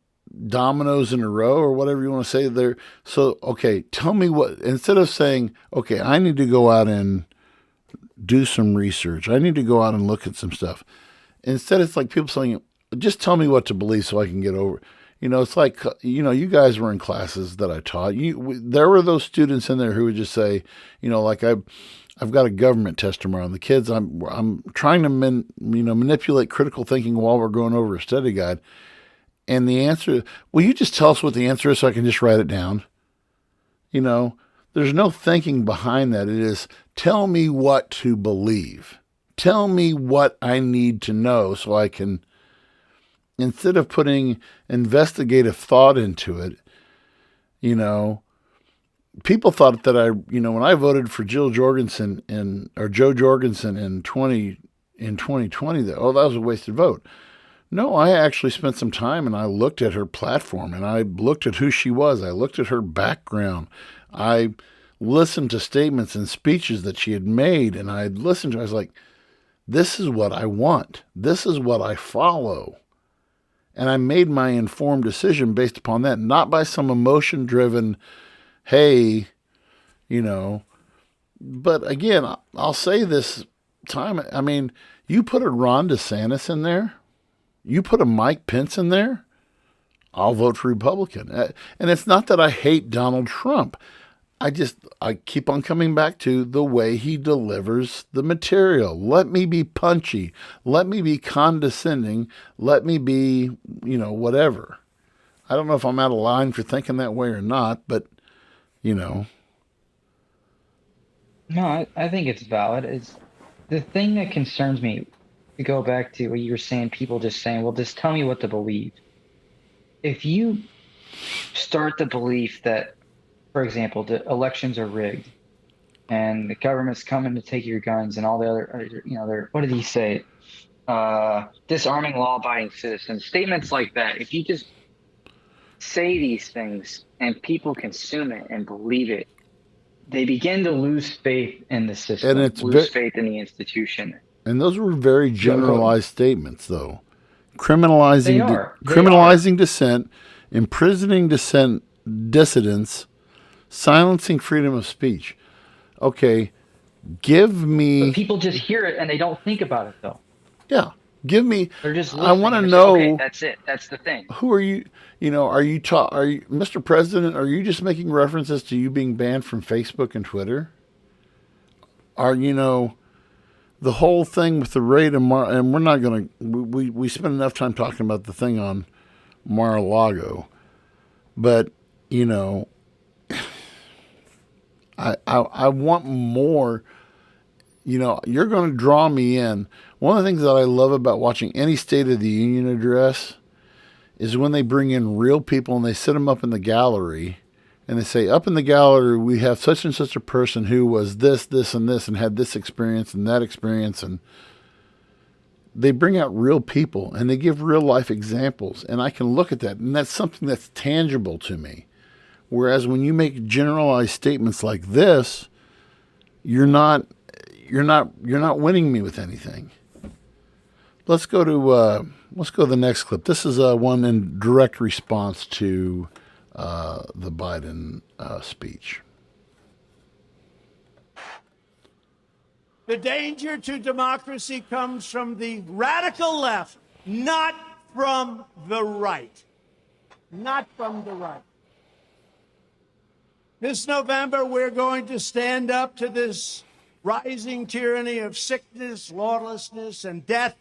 dominoes in a row, or whatever you want to say there. So, okay, tell me what, instead of saying, okay, I need to go out and do some research, I need to go out and look at some stuff. Instead, it's like people saying, just tell me what to believe so I can get over. It's like, you guys were in classes that I taught. There were those students in there who would just say, like I've got a government test tomorrow, and the kids, I'm trying to manipulate critical thinking while we're going over a study guide. And the answer, will you just tell us what the answer is so I can just write it down? There's no thinking behind that. It is, tell me what to believe. Tell me what I need to know so I can, instead of putting investigative thought into it, people thought that when I voted for Joe Jorgensen in 2020, that was a wasted vote. No, I actually spent some time and I looked at her platform, and I looked at who she was. I looked at her background. I listened to statements and speeches that she had made, and I listened to her. I was like, this is what I want. This is what I follow. And I made my informed decision based upon that, not by some emotion-driven, hey, But again, I'll say this time, I mean, you put a Ron DeSantis in there, you put a Mike Pence in there, I'll vote for Republican. And it's not that I hate Donald Trump. I keep on coming back to the way he delivers the material. Let me be punchy. Let me be condescending. Let me be, whatever. I don't know if I'm out of line for thinking that way or not, but, you know, No, I think it's valid. It's the thing that concerns me to go back to what you were saying, people just saying, well, just tell me what to believe. If you start the belief that, for example, the elections are rigged and the government's coming to take your guns and all the other, they're, what did he say? Disarming law-abiding citizens. Statements like that. If you just say these things and people consume it and believe it, they begin to lose faith in the and system, it's lose faith in the institution. and those were very Go. generalized statements, though. They Criminalizing are. They are. criminalizing dissent, imprisoning dissidents, silencing freedom of speech. Okay, give But me, people just hear it and they don't think about it though. yeah, give me. They're just I want listening to and they're saying, okay, know that's it. That's the thing. who are you. Are you, Mr. President? Are you just making references to you being banned from Facebook and Twitter? Are the whole thing with the raid and we're not going to we spent enough time talking about the thing on Mar-a-Lago, but you know I want more. You're going to draw me in. One of the things that I love about watching any State of the Union address is when they bring in real people and they sit them up in the gallery and they say, up in the gallery, we have such and such a person who was this, this, and this, and had this experience and that experience. And they bring out real people and they give real life examples. And I can look at that. And that's something that's tangible to me. Whereas when you make generalized statements like this, you're not winning me with anything. Let's go to the next clip. This is one in direct response to the Biden speech. The danger to democracy comes from the radical left, not from the right. Not from the right. This November, we're going to stand up to this rising tyranny of sickness, lawlessness, and death,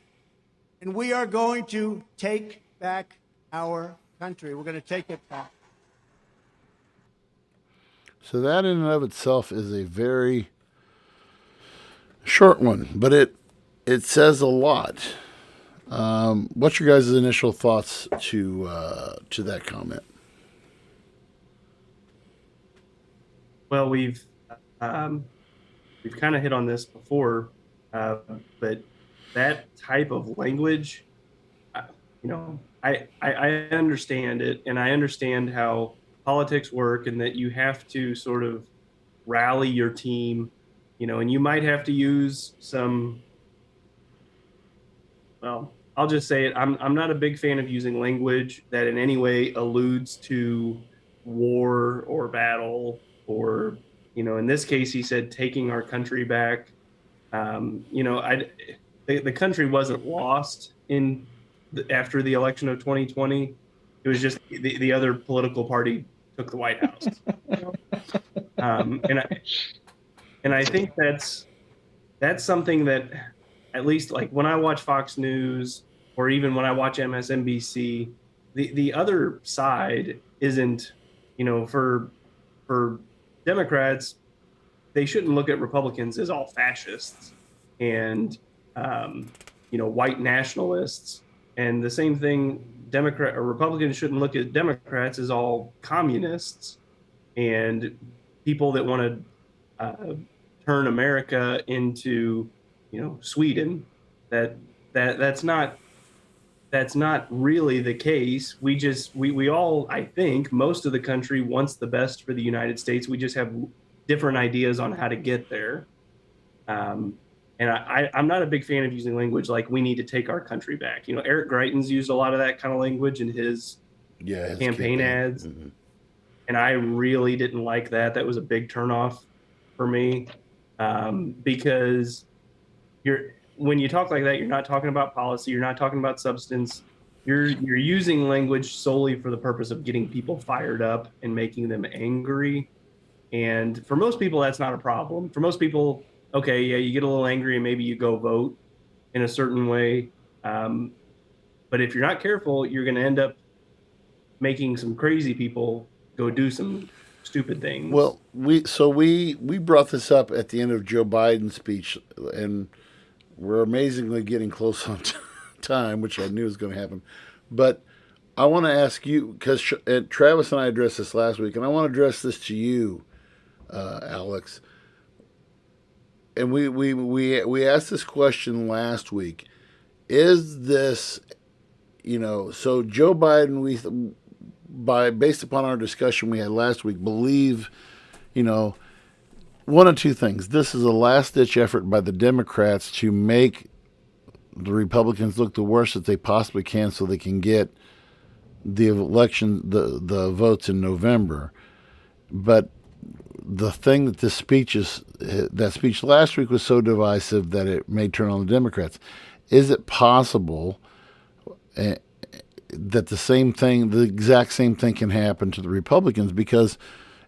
and we are going to take back our country. We're going to take it back. So that in and of itself is a very short one, but it says a lot. What's your guys' initial thoughts to that comment? Well, we've kind of hit on this before, but that type of language, I understand it, and I understand how politics work, and that you have to sort of rally your team, and you might have to use some. Well, I'll just say it. I'm not a big fan of using language that in any way alludes to war or battle, or in this case he said taking our country back. The country wasn't lost after the election of 2020. It was just the other political party took the White House. And I think that's something that, at least like when I watch Fox News or even when I watch MSNBC, the other side isn't, for Democrats, they shouldn't look at Republicans as all fascists and white nationalists. And the same thing, Republicans shouldn't look at Democrats as all communists and people that want to turn America into, Sweden. That's not really the case. We all, I think, most of the country wants the best for the United States. We just have different ideas on how to get there. And I'm not a big fan of using language like we need to take our country back. Eric Greitens used a lot of that kind of language in his campaign ads. Mm-hmm. And I really didn't like that. That was a big turnoff for me, because when you talk like that, you're not talking about policy. You're not talking about substance. you're using language solely for the purpose of getting people fired up and making them angry. And for most people, that's not a problem. For most people, okay, yeah, you get a little angry and maybe you go vote in a certain way. Um, but if you're not careful, you're going to end up making some crazy people go do some stupid things. Well, we brought this up at the end of Joe Biden's speech, and we're amazingly getting close on time, which I knew was going to happen. But I want to ask you, because Travis and I addressed this last week, and I want to address this to you, Alex. And we asked this question last week: is this, so Joe Biden, based upon our discussion we had last week, believe, one of two things. This is a last ditch effort by the Democrats to make the Republicans look the worst that they possibly can so they can get the election, the votes in November. But the thing that that speech last week was so divisive that it may turn on the Democrats. Is it possible that the exact same thing can happen to the Republicans? Because,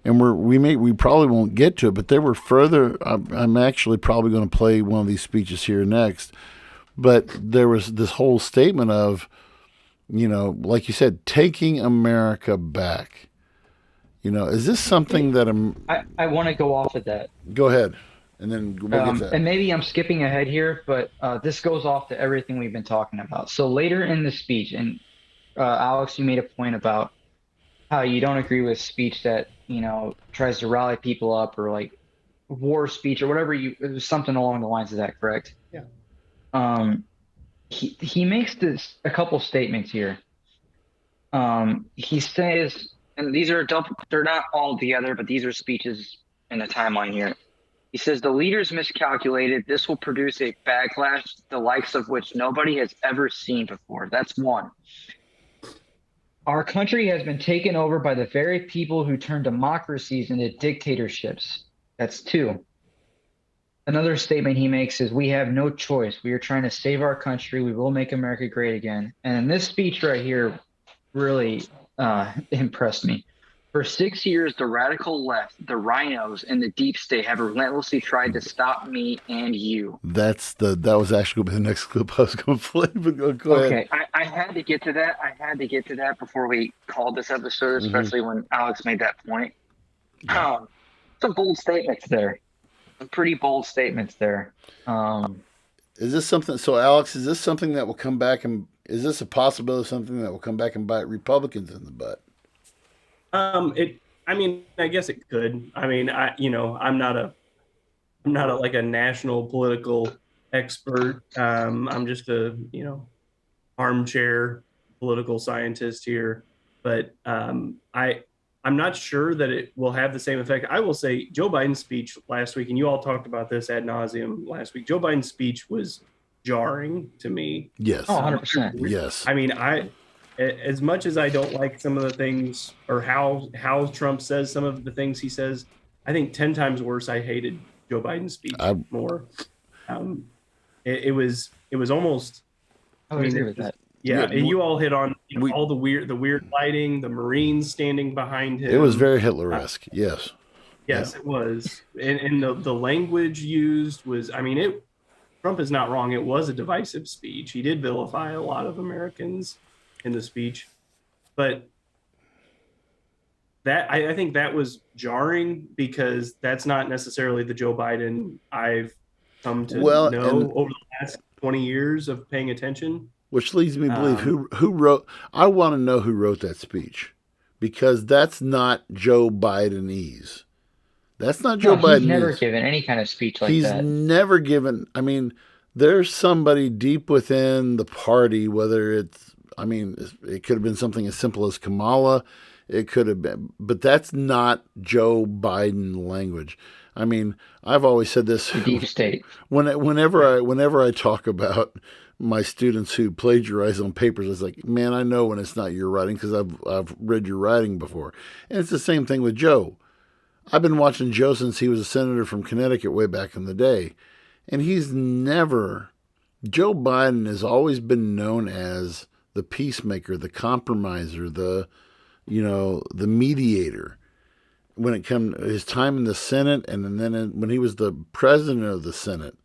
and we probably won't get to it, but there were further. I'm actually probably going to play one of these speeches here next. But there was this whole statement of, like you said, taking America back. Is this something that I want to go off of that. Go ahead, and then we'll get that. And maybe I'm skipping ahead here, but this goes off to everything we've been talking about. So later in the speech, and Alex, you made a point about how you don't agree with speech that tries to rally people up, or like war speech or whatever. It was something along the lines of that, correct? Yeah. He makes a couple statements here. He says, and these are they're not all together, but these are speeches in the timeline here. He says, the leaders miscalculated. This will produce a backlash, the likes of which nobody has ever seen before. That's one. Our country has been taken over by the very people who turn democracies into dictatorships. That's two. Another statement he makes is, we have no choice. We are trying to save our country. We will make America great again. And this speech right here really impressed me. For 6 years, the radical left, the rhinos, and the deep state have relentlessly tried to stop me and you. That was actually going to be the next clip I was going to play, but go ahead. Okay, I had to get to that. I had to get to that before we called this episode, especially when Alex made that point. Some bold statements there. Some pretty bold statements there. Is this something? So, Alex, is this something that will come back, and is this a possibility of something that will come back and bite Republicans in the butt? I guess it could. I'm not like a national political expert. I'm just a, armchair political scientist here, but I'm not sure that it will have the same effect. I will say Joe Biden's speech last week, and you all talked about this ad nauseum last week. Joe Biden's speech was jarring to me. Yes. Oh, 100%. Yes. As much as I don't like some of the things, or how Trump says some of the things he says, I think 10 times worse. I hated Joe Biden's speech more. It was almost. I would agree with that. Yeah, and you all hit on all the weird lighting, the Marines standing behind him. It was very Hitler-esque. Yes. Yes, yeah. It was, and the language used was. Trump is not wrong. It was a divisive speech. He did vilify a lot of Americans in the speech, but that I think that was jarring, because that's not necessarily the Joe Biden I've come to know over the last 20 years of paying attention. Which leads me to believe who wrote. I want to know who wrote that speech, because that's not Joe Bidenese. That's not Joe Biden. He's never given any kind of speech like that. He's never given. There's somebody deep within the party, whether it's. It could have been something as simple as Kamala. It could have been, but that's not Joe Biden language. I've always said this. Deep state. Whenever I talk about my students who plagiarize on papers, it's like, man, I know when it's not your writing, because I've read your writing before. And it's the same thing with Joe. I've been watching Joe since he was a senator from Connecticut way back in the day, and Joe Biden has always been known as the peacemaker, the compromiser, the mediator. When it comes his time in the Senate, and then when he was the president of the Senate,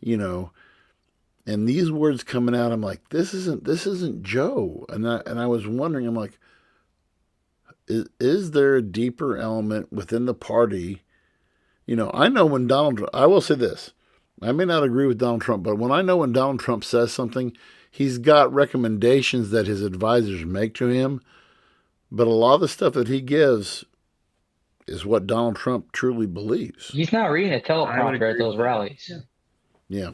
and these words coming out, I'm like, this isn't Joe, and I was wondering, I'm like, is there a deeper element within the party? I know when I will say this, I may not agree with Donald Trump, but when Donald Trump says something, he's got recommendations that his advisors make to him, but a lot of the stuff that he gives is what Donald Trump truly believes. He's not reading a teleprompter at those rallies. Yeah.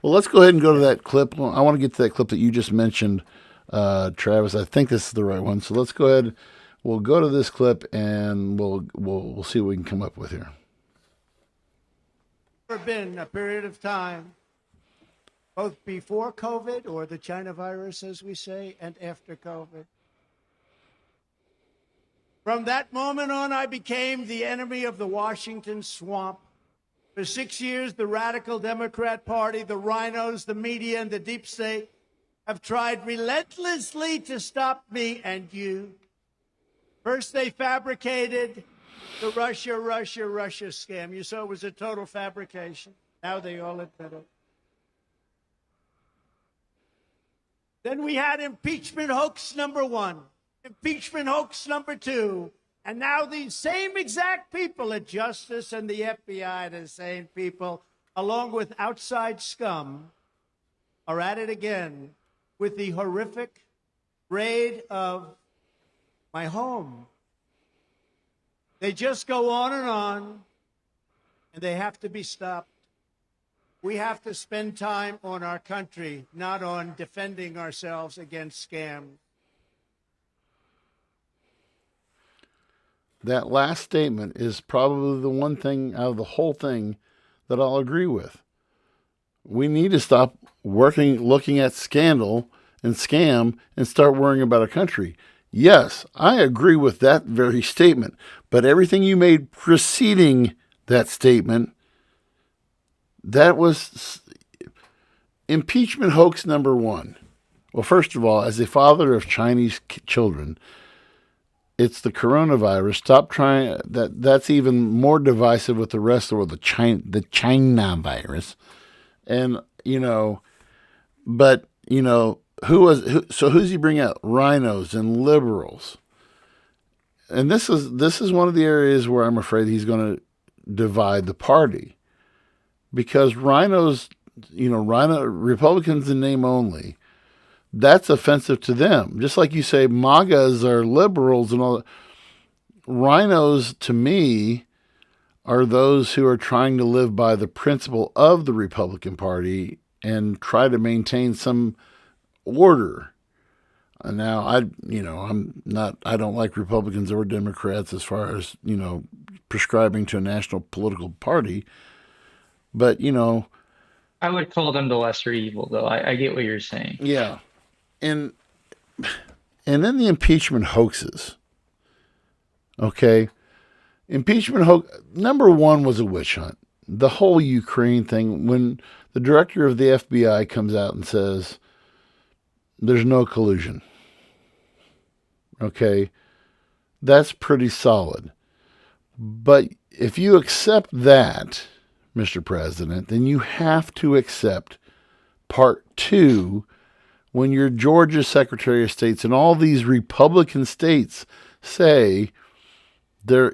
Well, let's go ahead and go to that clip. I want to get to that clip that you just mentioned, Travis. I think this is the right one. So let's go ahead. We'll go to this clip and we'll see what we can come up with here. Never been a period of time, both before COVID, or the China virus, as we say, and after COVID. From that moment on, I became the enemy of the Washington swamp. For 6 years, the radical Democrat Party, the rhinos, the media, and the deep state have tried relentlessly to stop me and you. First, they fabricated the Russia scam. You saw it was a total fabrication. Now they all admit it. Then we had impeachment hoax number 1. Impeachment hoax number 2, and now these same exact people at Justice and the FBI, the same people, along with outside scum, are at it again with the horrific raid of my home. They just go on, and they have to be stopped. We have to spend time on our country, not on defending ourselves against scams. That last statement is probably the one thing out of the whole thing that I'll agree with. We need to stop looking at scandal and scam and start worrying about our country. Yes, I agree with that very statement, but everything you made preceding that statement, that was impeachment hoax number 1. Well, first of all, as a father of Chinese children, it's the coronavirus. Stop trying. That's even more divisive with the rest of the world. The China virus, and but who's he bring out? Rhinos and liberals, and this is one of the areas where I'm afraid he's going to divide the party, because rhinos, Republicans in name only. That's offensive to them. Just like you say, MAGAs are liberals and all that. Rhinos, to me, are those who are trying to live by the principle of the Republican Party and try to maintain some order. And now I don't like Republicans or Democrats as far as, prescribing to a national political party. But, I would call them the lesser evil, though. I get what you're saying. Yeah. And then the impeachment hoaxes. Okay. Impeachment hoax number 1 was a witch hunt. The whole Ukraine thing, when the director of the FBI comes out and says there's no collusion. Okay. That's pretty solid. But if you accept that, Mr. President, then you have to accept part 2, when your Georgia Secretary of State and all these Republican states say this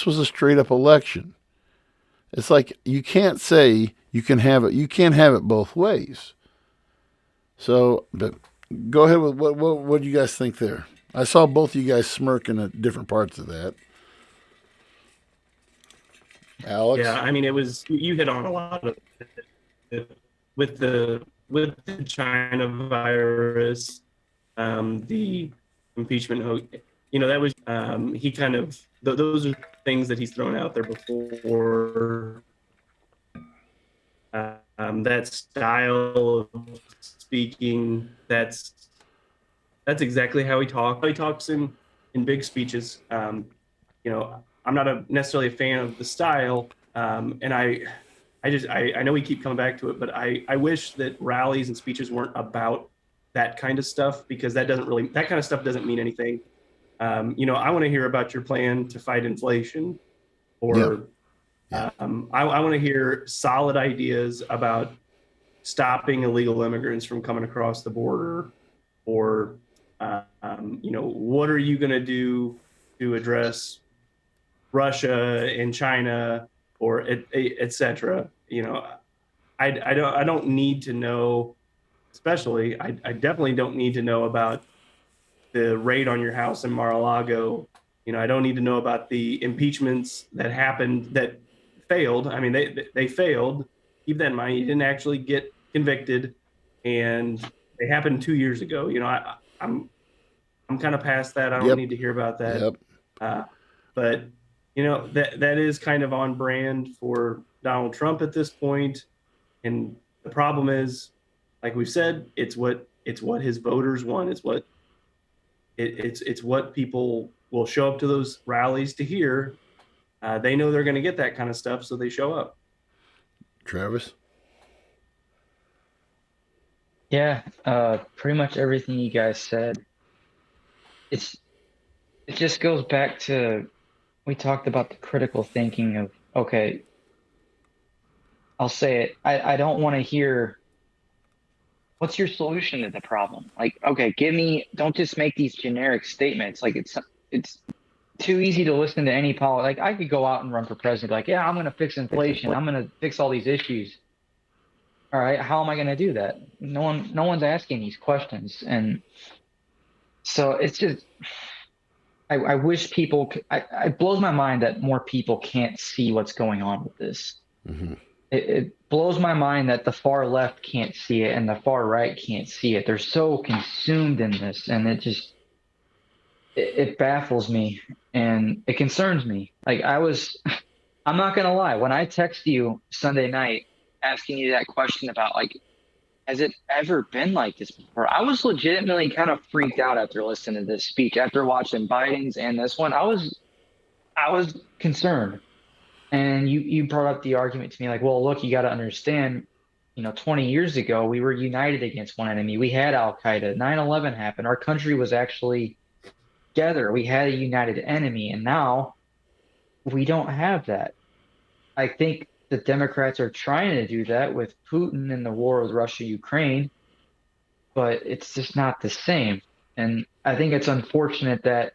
was a straight up election. It's like you can't say you can have it both ways. So, but go ahead with what do you guys think there? I saw both of you guys smirking at different parts of that. Alex? Yeah, I mean, you hit on a lot of it. With the China virus, the impeachment hoax, that was he kind of those are things that he's thrown out there before. That style of speaking, that's exactly how he talks. He talks in big speeches. I'm not necessarily a fan of the style, and I I know we keep coming back to it, but I wish that rallies and speeches weren't about that kind of stuff, because that kind of stuff doesn't mean anything. I want to hear about your plan to fight inflation, or Yeah. I want to hear solid ideas about stopping illegal immigrants from coming across the border, or what are you going to do to address Russia and China, or et cetera. I don't need to know, especially I definitely don't need to know about the raid on your house in Mar-a-Lago. I don't need to know about the impeachments that happened that failed. I mean, they failed. Keep that in mind. You didn't actually get convicted, and they happened 2 years ago. I'm kind of past that. I don't Yep. need to hear about that. Yep. But that is kind of on brand for Donald Trump at this point. And the problem is, like we've said, it's what his voters want. It's what people will show up to those rallies to hear. They know they're going to get that kind of stuff, so they show up. Travis? Yeah, pretty much everything you guys said. It just goes back to, we talked about the critical thinking of, okay, I'll say it. I don't want to hear, what's your solution to the problem? Like, okay, don't just make these generic statements. Like it's too easy to listen to any Like I could go out and run for president, like, yeah, I'm going to fix inflation. I'm going to fix all these issues. All right, how am I going to do that? No one's asking these questions. And so it's just, I wish people, it blows my mind that more people can't see what's going on with this. Mm-hmm. It blows my mind that the far left can't see it and the far right can't see it. They're so consumed in this, and it baffles me and it concerns me. Like I'm not going to lie. When I text you Sunday night asking you that question about, like, has it ever been like this before? I was legitimately kind of freaked out after listening to this speech, after watching Biden's and this one. I was concerned. And you brought up the argument to me, like, well, look, you got to understand, 20 years ago, we were united against one enemy. We had Al-Qaeda. 9/11 happened. Our country was actually together. We had a united enemy. And now we don't have that. I think the Democrats are trying to do that with Putin and the war with Russia, Ukraine, but it's just not the same. And I think it's unfortunate that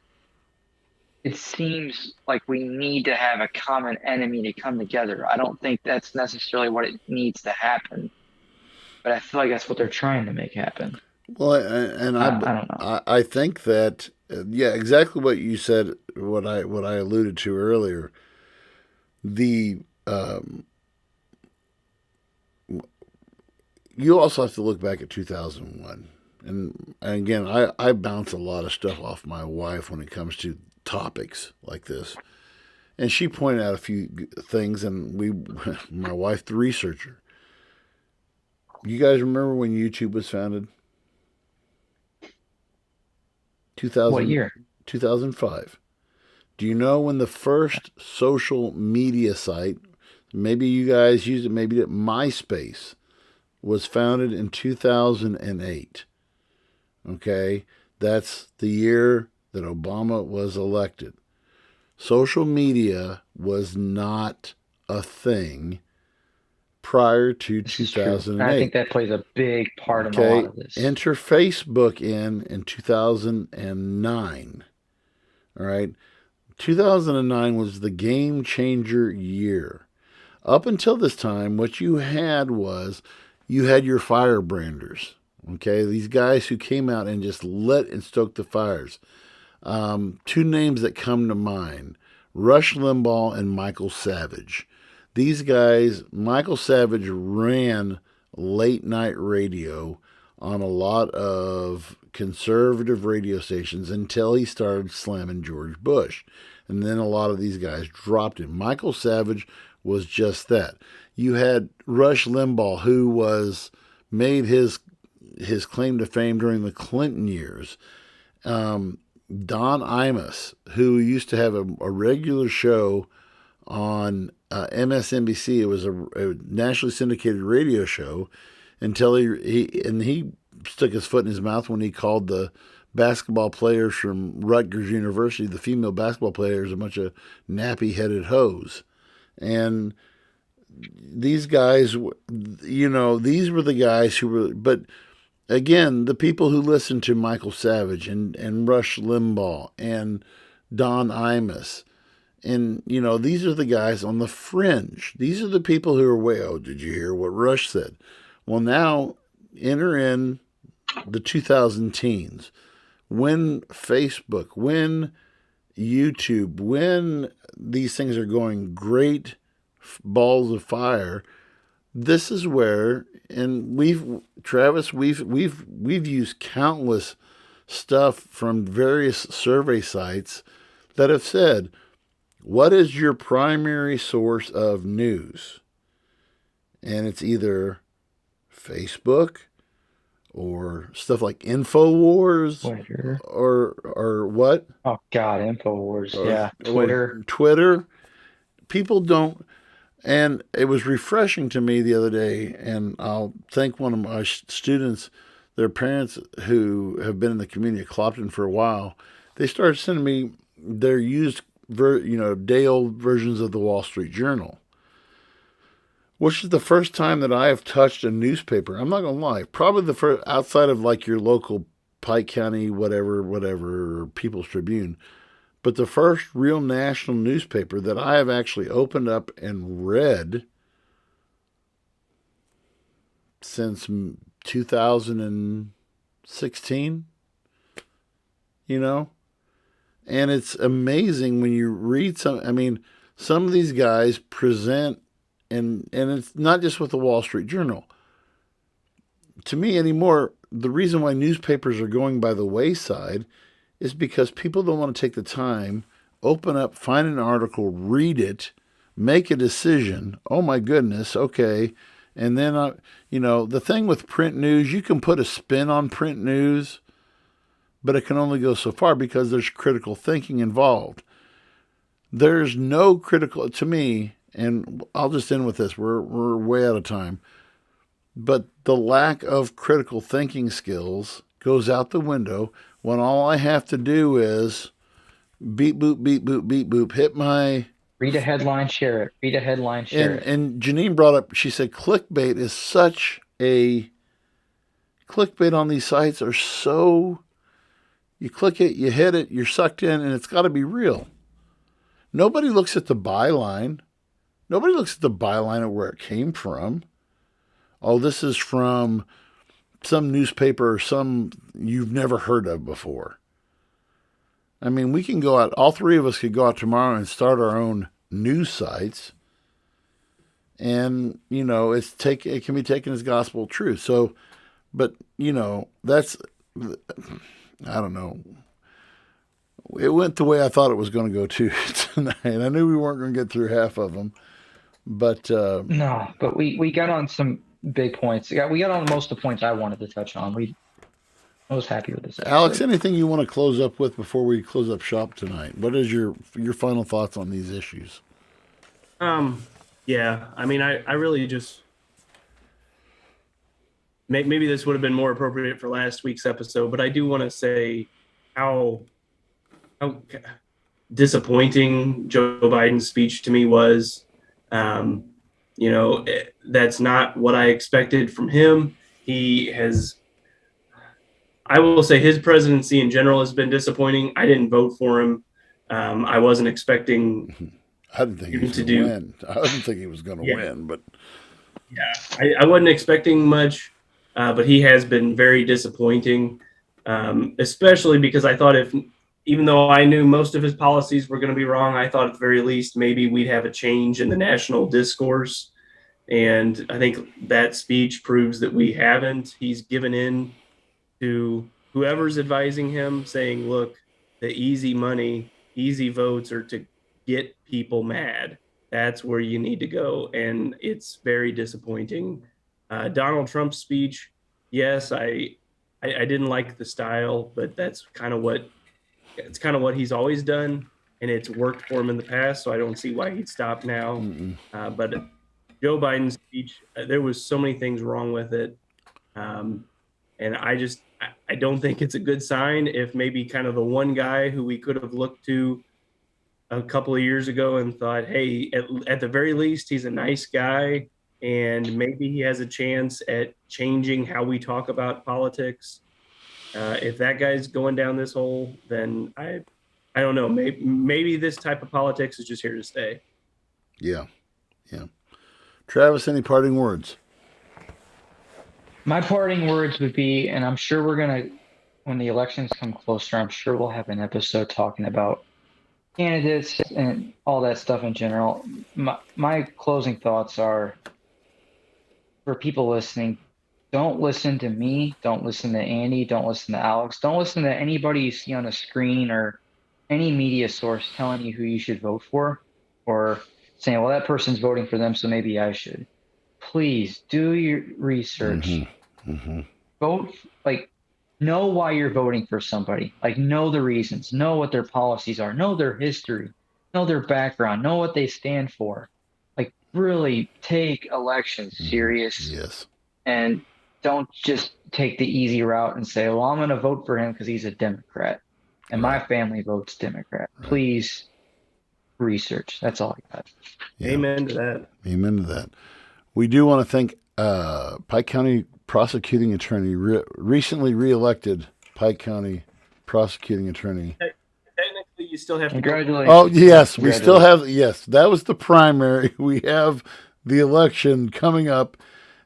it seems like we need to have a common enemy to come together. I don't think that's necessarily what it needs to happen, but I feel like that's what they're trying to make happen. Well, and I don't know. I think that yeah, exactly what you said. What I alluded to earlier. You also have to look back at 2001, and again, I bounce a lot of stuff off my wife when it comes to topics like this, and she pointed out a few things, and my wife, the researcher. You guys remember when YouTube was founded? 2000, What year? 2005. Do you know when the first social media site, maybe you guys used it, maybe MySpace, was founded in 2008? Okay, that's the year that Obama was elected. Social media was not a thing prior to 2008. I think that plays a big part in a lot of this. Enter Facebook in 2009. All right. 2009 was the game changer year. Up until this time, what you had your firebranders. Okay, these guys who came out and just lit and stoked the fires. Two names that come to mind: Rush Limbaugh and Michael Savage. These guys, Michael Savage ran late night radio on a lot of conservative radio stations until he started slamming George Bush. And then a lot of these guys dropped him. Michael Savage was just that. You had Rush Limbaugh, who made his claim to fame during the Clinton years. Don Imus, who used to have a regular show on MSNBC. It was a nationally syndicated radio show until he stuck his foot in his mouth when he called the basketball players from Rutgers University, the female basketball players, a bunch of nappy-headed hoes. And these guys, these were the guys who were, but again, the people who listened to Michael Savage and Rush Limbaugh and Don Imus, and, these are the guys on the fringe. These are the people who are did you hear what Rush said? Well, now enter in the 2000 teens. When Facebook, when YouTube, when these things are going great balls of fire, this is where, and we've used countless stuff from various survey sites that have said, what is your primary source of news? And it's either Facebook or stuff like InfoWars, Twitter. or what? Oh God, InfoWars. Yeah, Twitter. Twitter. People don't. And it was refreshing to me the other day, and I'll thank one of my students, their parents who have been in the community of Clopton for a while. They started sending me their used, day-old versions of the Wall Street Journal, which is the first time that I have touched a newspaper. I'm not going to lie. Probably the first, outside of like your local Pike County, whatever, or People's Tribune, but the first real national newspaper that I have actually opened up and read since 2016, And it's amazing when you read some of these guys present, and it's not just with the Wall Street Journal. To me anymore, the reason why newspapers are going by the wayside is because people don't want to take the time, open up, find an article, read it, make a decision. Oh my goodness, okay. And then, the thing with print news, you can put a spin on print news, but it can only go so far because there's critical thinking involved. There's no critical, to me, and I'll just end with this. We're way out of time. But the lack of critical thinking skills goes out the window when all I have to do is beep, boop, beep, boop, beep, boop, hit my... Read a headline, share it. Read a headline, share it. And Janine brought up, she said, clickbait is such a... Clickbait on these sites are so... You click it, you hit it, you're sucked in, and it's got to be real. Nobody looks at the byline. Nobody looks at the byline of where it came from. Oh, this is from some newspaper or some you've never heard of before. I mean, we can go out, all three of us could go out tomorrow and start our own news sites. And, it can be taken as gospel truth. So, but, that's, I don't know. It went the way I thought it was going to go tonight. I knew we weren't going to get through half of them. But no, but we got on some big points. We got on most of the points I wanted to touch on. I was happy with this episode. Alex, anything you want to close up with before we close up shop tonight? What is your final thoughts on these issues? Yeah, I really just maybe this would have been more appropriate for last week's episode, but I do want to say how disappointing Joe Biden's speech to me was. That's not what I expected from him. I will say his presidency in general has been disappointing. I didn't vote for him. I wasn't expecting I didn't think he was going to win. I didn't think he was going to win, but yeah, I wasn't expecting much, but he has been very disappointing, especially because I thought even though I knew most of his policies were going to be wrong, I thought at the very least maybe we'd have a change in the national discourse. And I think that speech proves that we haven't. He's given in to whoever's advising him, saying, look, the easy money, easy votes are to get people mad. That's where you need to go. And it's very disappointing. Donald Trump's speech, yes, I didn't like the style, but that's kind of what he's always done. and it's worked for him in the past, so I don't see why he'd stop now. But Joe Biden's speech, there was so many things wrong with it. And I don't think it's a good sign if maybe kind of the one guy who we could have looked to a couple of years ago and thought, hey, at the very least, he's a nice guy, and maybe he has a chance at changing how we talk about politics. If that guy's going down this hole, then I don't know. Maybe this type of politics is just here to stay. Yeah. Travis, any parting words? My parting words would be, and I'm sure when the elections come closer, I'm sure we'll have an episode talking about candidates and all that stuff in general. My closing thoughts are, for people listening, don't listen to me, don't listen to Andy, don't listen to Alex, don't listen to anybody you see on a screen or any media source telling you who you should vote for, or saying, well, that person's voting for them, so maybe I should. Please do your research. Vote, know why you're voting for somebody. Know the reasons, know what their policies are, know their history, know their background, know what they stand for. Really take elections serious. Yes. And don't just take the easy route and say, well, I'm going to vote for him because he's a Democrat and my family votes Democrat. Please research. That's all I got. Yeah. Amen to that. We do want to thank Pike County prosecuting attorney, recently reelected Pike County prosecuting attorney. Technically, you still have to Congratulations. Oh, yes, we still have, yes, that was the primary. We have the election coming up.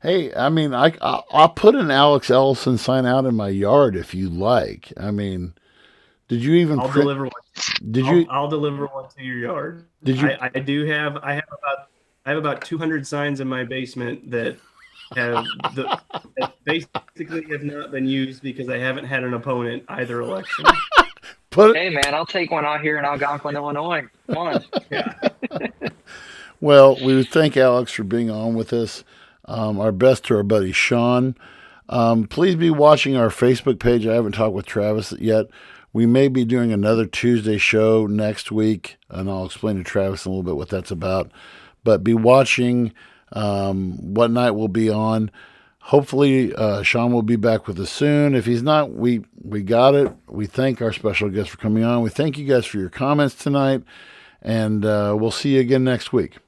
Hey, I mean, I'll put an Alex Ellison sign out in my yard if you like. I mean, did you even I'll deliver one. I'll deliver one to your yard. Did you? I have about 200 signs in my basement that that basically have not been used because I haven't had an opponent either election. Hey, man, I'll take one out here in Algonquin, Illinois. Come on. Yeah. Well, we would thank Alex for being on with us. Our best to our buddy Sean. Please be watching our Facebook page. I haven't talked with Travis yet. We may be doing another Tuesday show next week, and I'll explain to Travis a little bit what that's about. But be watching what night we'll be on. Hopefully, Sean will be back with us soon. If he's not, we got it. We thank our special guest for coming on. We thank you guys for your comments tonight, and we'll see you again next week.